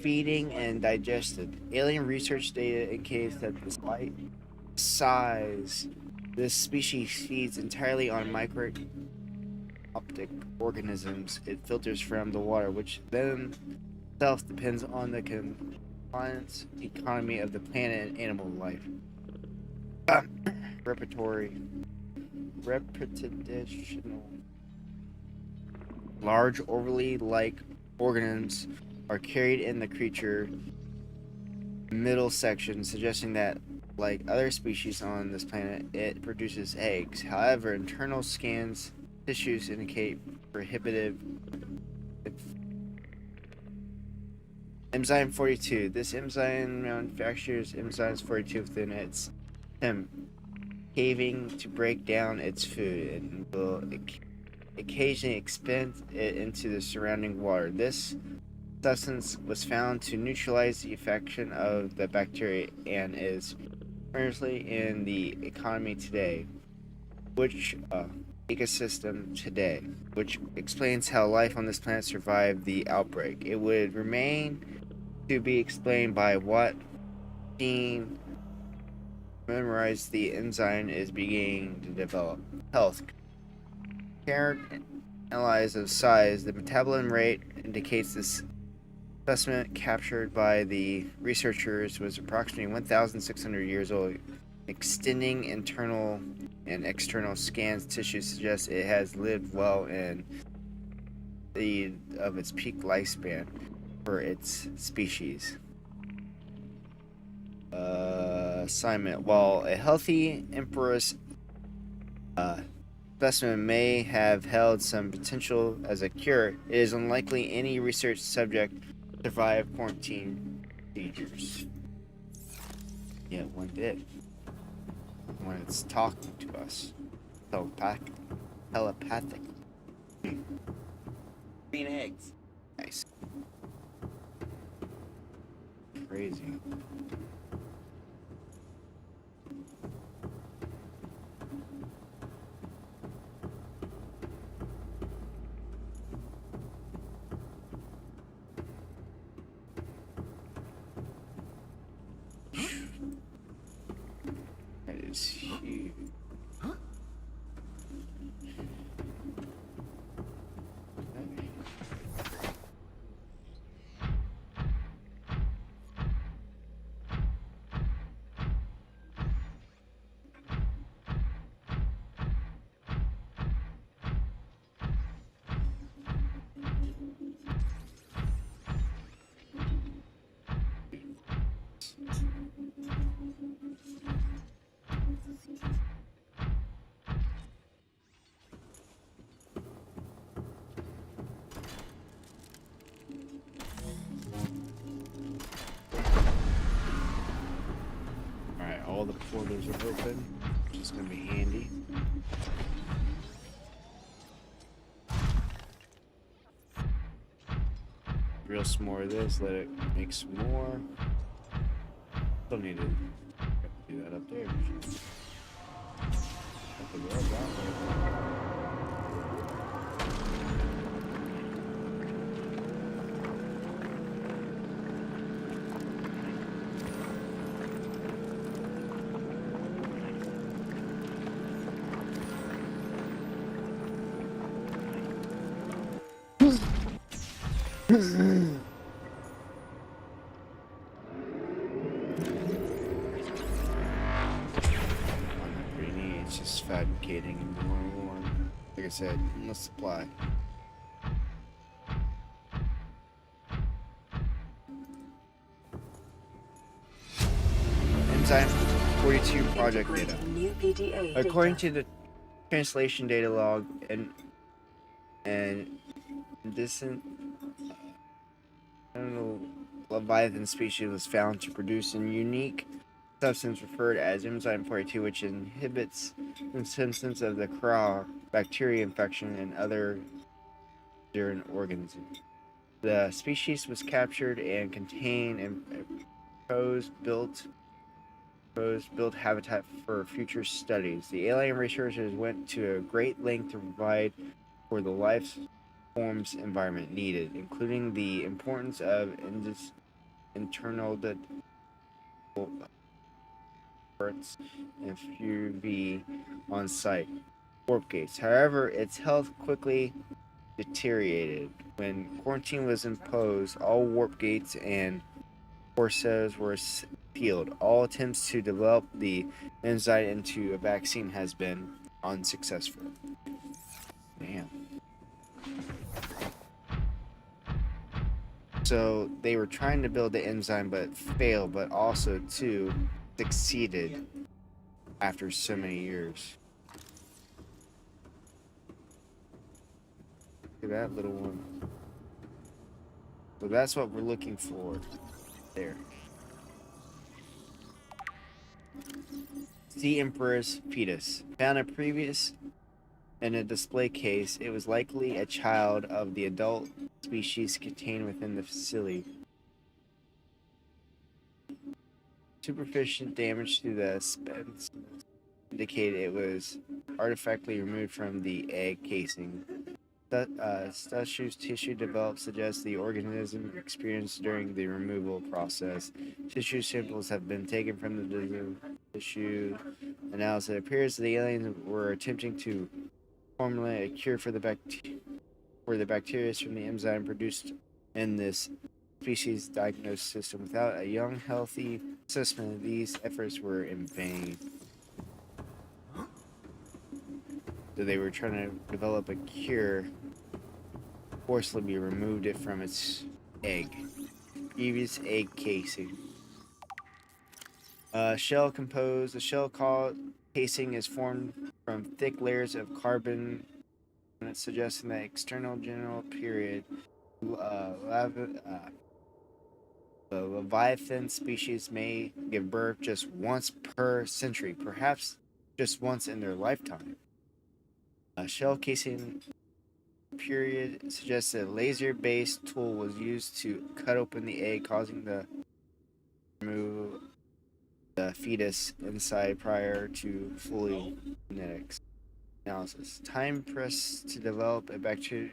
Feeding and digested. Alien research data indicates that despite size, this species feeds entirely on microscopic organisms it filters from the water, which then itself depends on the compliance economy of the planet and animal life. Repetitional. Large, overly like organisms are carried in the creature middle section, suggesting that, like other species on this planet, it produces eggs. However, internal scans tissues indicate prohibitive Enzyme 42. This enzyme manufactures enzymes 42 within its stem, caving to break down its food and will occasionally expend it into the surrounding water. This substance was found to neutralize the infection of the bacteria and is currently in the economy today, which ecosystem today, which explains how life on this planet survived the outbreak. It would remain to be explained by what gene memorize the enzyme is beginning to develop. Health. Current analysis of size, the metabolism rate indicates this specimen captured by the researchers was approximately 1,600 years old. Extending internal and external scans tissue suggests it has lived well in of its peak lifespan for its species. Assignment. While a healthy empress specimen may have held some potential as a cure, it is unlikely any research subject survived quarantine procedures. Yeah, one did. When it's talking to us. Telepathic. Green eggs. Nice. Crazy. That is huge. Alright, all the portals are open, which is going to be handy. Real some more of this, let it make some more. Still need to do that up there. Got the world out there. Pretty neat. It's just fabricating and more and more. Like I said, no supply. Enzyme 42 project data. New PDA According data. to the translation data log and distant Leviathan species was found to produce a unique substance referred as enzyme 42, which inhibits the symptoms of the craw bacteria infection and other urine organisms. The species was captured and contained a proposed built habitat for future studies. The alien researchers went to a great length to provide for the life forms environment needed, including the importance of internal ports and FUV on site warp gates. However, its health quickly deteriorated. When quarantine was imposed, all warp gates and ports were sealed. All attempts to develop the enzyme into a vaccine has been unsuccessful. Damn. So they were trying to build the enzyme but failed, but also too succeeded after so many years. Look at that little one. So that's what we're looking for there. Sea Emperor's fetus. Found in a display case. It was likely a child of the adult species contained within the facility. Superficial damage to the spence indicated it was artificially removed from the egg casing. Stush's tissue developed suggests the organism experienced during the removal process. Tissue samples have been taken from the tissue analysis. It appears the aliens were attempting to formulate a cure for the bacteria from the enzyme produced in this species diagnosis system. Without a young, healthy specimen, these efforts were in vain. So they were trying to develop a cure, forcibly removed it from its egg. Previous egg casing. The shell casing is formed from thick layers of carbon, suggesting that external general period. The Leviathan species may give birth just once per century, perhaps just once in their lifetime. Shell casing period suggests that a laser-based tool was used to cut open the egg, causing the remove the fetus inside prior to fully genetics analysis. Time pressed to develop a bacteria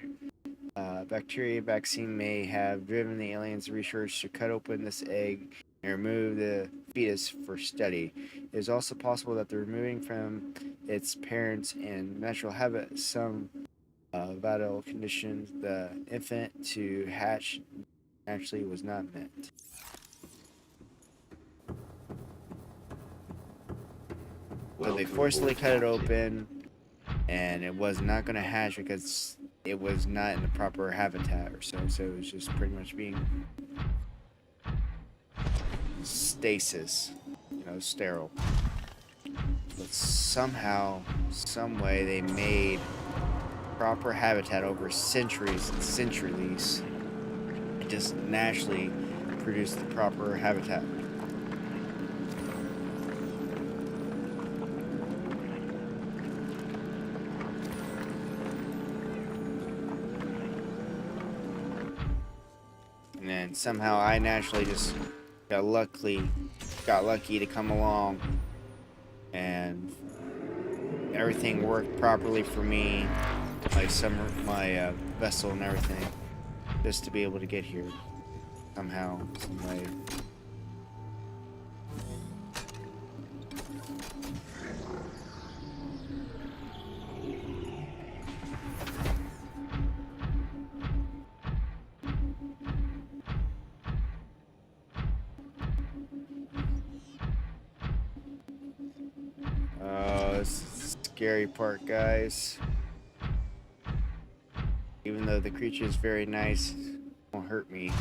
vaccine may have driven the aliens' research to cut open this egg and remove the fetus for study. It is also possible that the removing from its parents and natural habitat some vital conditions the infant to hatch actually was not meant. So they forcibly cut it open, and it was not going to hatch because it was not in the proper habitat or so. So it was just pretty much being stasis, sterile. But somehow, some way, they made proper habitat over centuries and centuries. It just naturally produced the proper habitat. And then somehow I naturally just got lucky to come along, and everything worked properly for me, my vessel and everything, just to be able to get here somehow, some way. This is the scary part, guys. Even though the creature is very nice, it won't hurt me.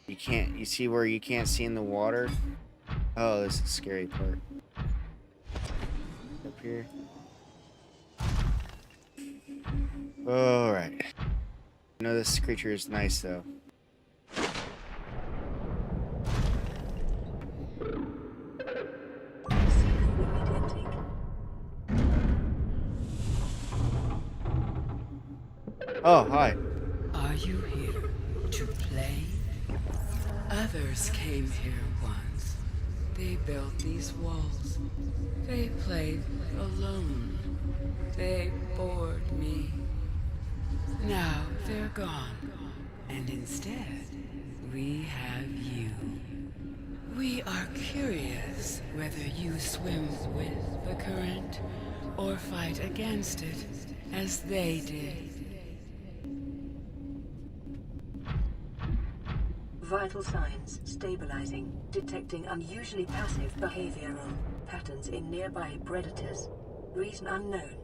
You see where you can't see in the water? Oh, this is the scary part. Up here. Alright. I know this creature is nice though. Oh, hi. Are you here to play? Others came here once. They built these walls. They played alone. They bored me. Now they're gone. And instead, we have you. We are curious whether you swim with the current or fight against it as they did. Vital signs stabilizing, detecting unusually passive behavioral patterns in nearby predators. Reason unknown.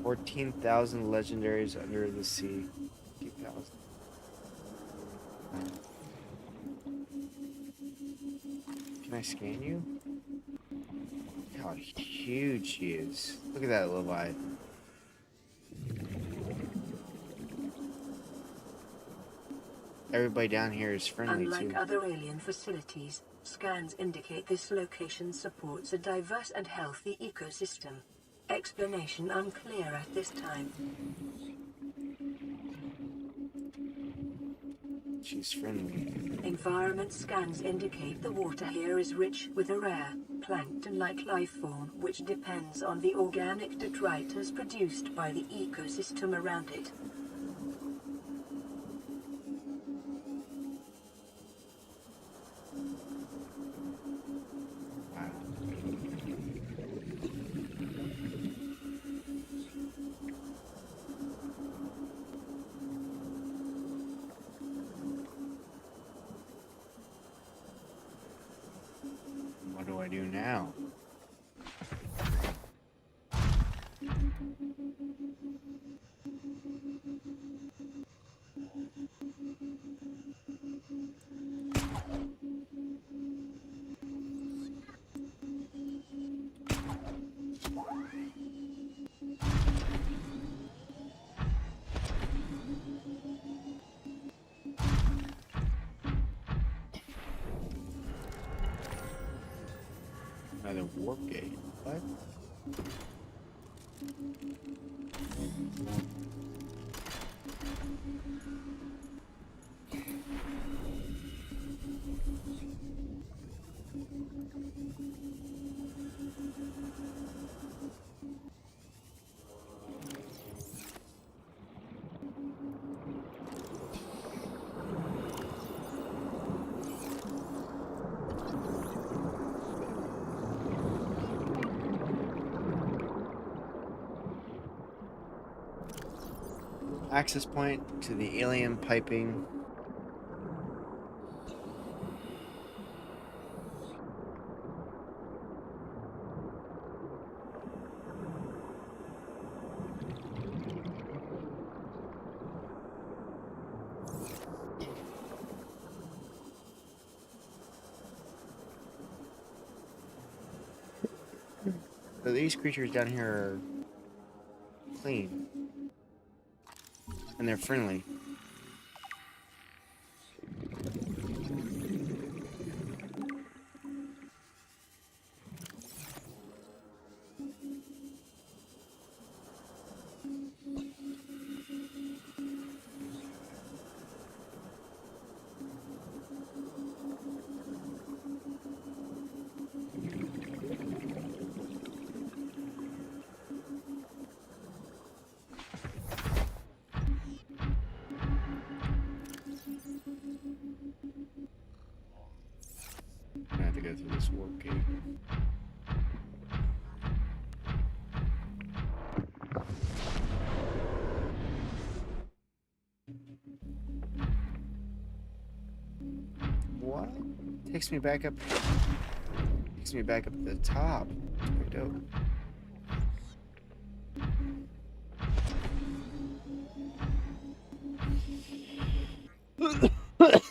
$14,000 legendaries under the sea. 2,000. Can I scan you? Look how huge she is. Look at that Leviathan. Everybody down here is friendly Unlike too. other alien facilities, scans indicate this location supports a diverse and healthy ecosystem. Explanation unclear at this time. She's friendly. Environment scans indicate the water here is rich with a rare, plankton-like life form which depends on the organic detritus produced by the ecosystem around it. Wow. What do I do now? Another warp gate. What? Access point to the alien piping. So these creatures down here are clean. And they're friendly. I have to go through this warp gate. What? Takes me back up. Takes me back up to the top. Pretty dope.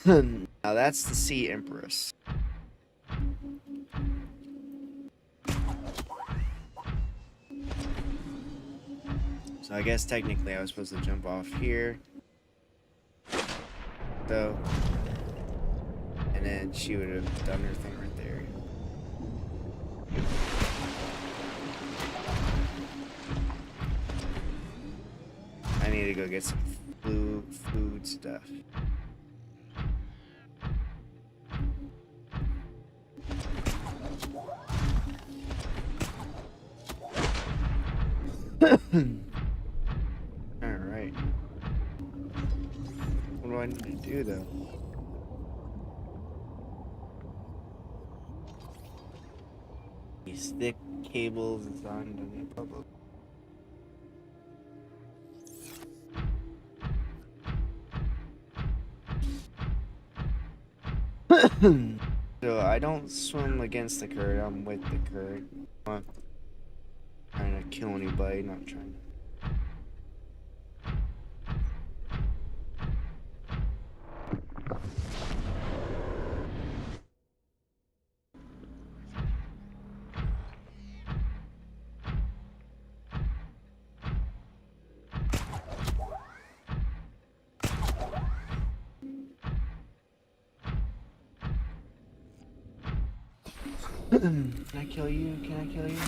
Now that's the Sea Empress. So I guess technically I was supposed to jump off here. So, and then she would have done her thing right there. I need to go get some food stuff. Alright. What do I need to do though? These thick cables designed in the public. So I don't swim against the current, I'm with the current. I'm not trying to kill anybody, not trying to. Can I kill you? Can I kill you?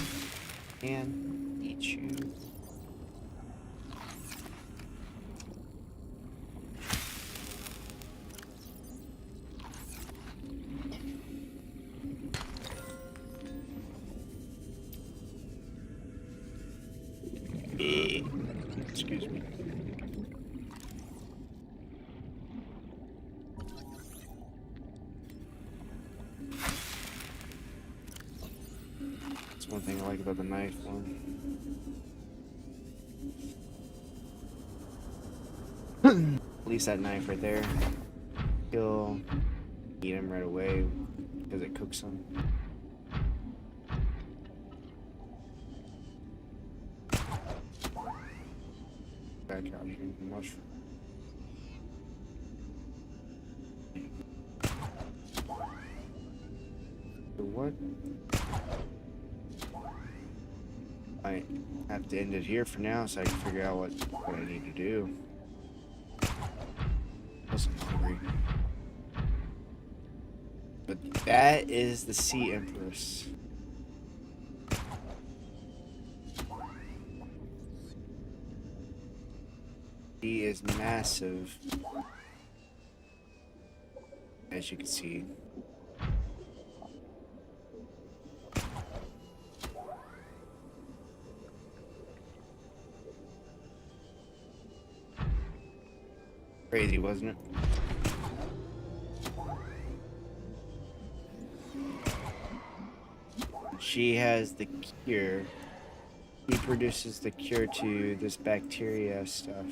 And eat you. Excuse me. That's one thing I like about the knife one. At least that knife right there. Kill, eat him right away because it cooks him. Back out here, mushroom. So what? I have to end it here for now so I can figure out what I need to do. I'm hungry. But that is the Sea Empress. She is massive, as you can see. Crazy, wasn't it? She has the cure. He produces the cure to this bacteria stuff.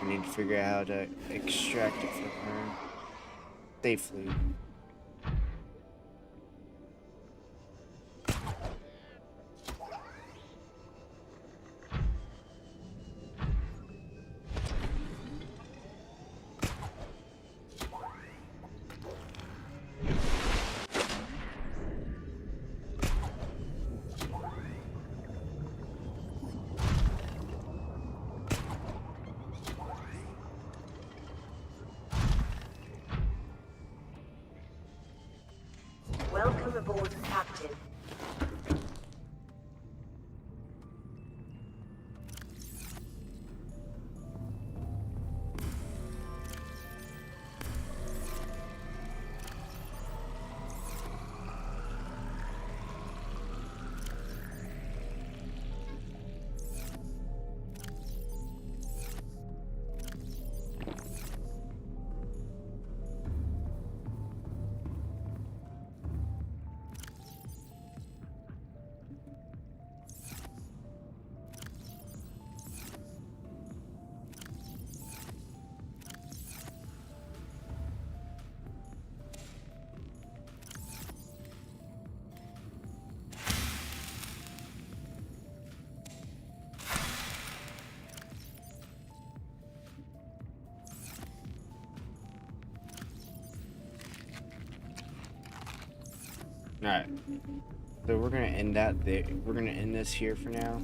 I need to figure out how to extract it from her safely. Welcome aboard, Captain. Alright. So we're gonna end that there. We're gonna end this here for now.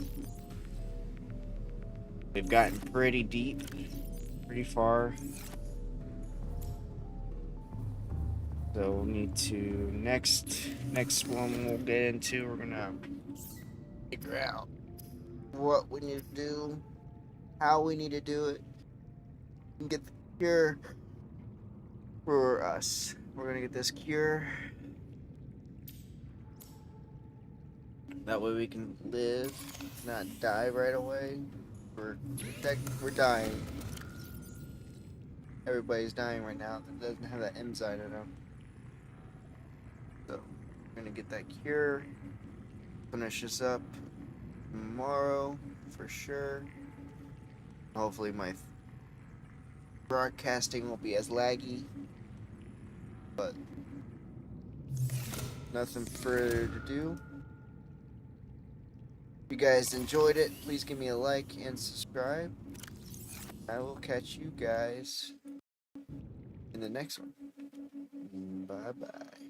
We've gotten pretty deep, pretty far. So we'll need to next one we'll get into, we're gonna figure out what we need to do, how we need to do it, and get the cure for us. We're gonna get this cure. That way we can live, not die right away. We're dying. Everybody's dying right now that doesn't have that enzyme in them. So we're gonna get that cure. Finish this up tomorrow for sure. Hopefully my broadcasting won't be as laggy. But nothing further to do. If you guys enjoyed it, please give me a like and subscribe. I will catch you guys in the next one. Bye bye.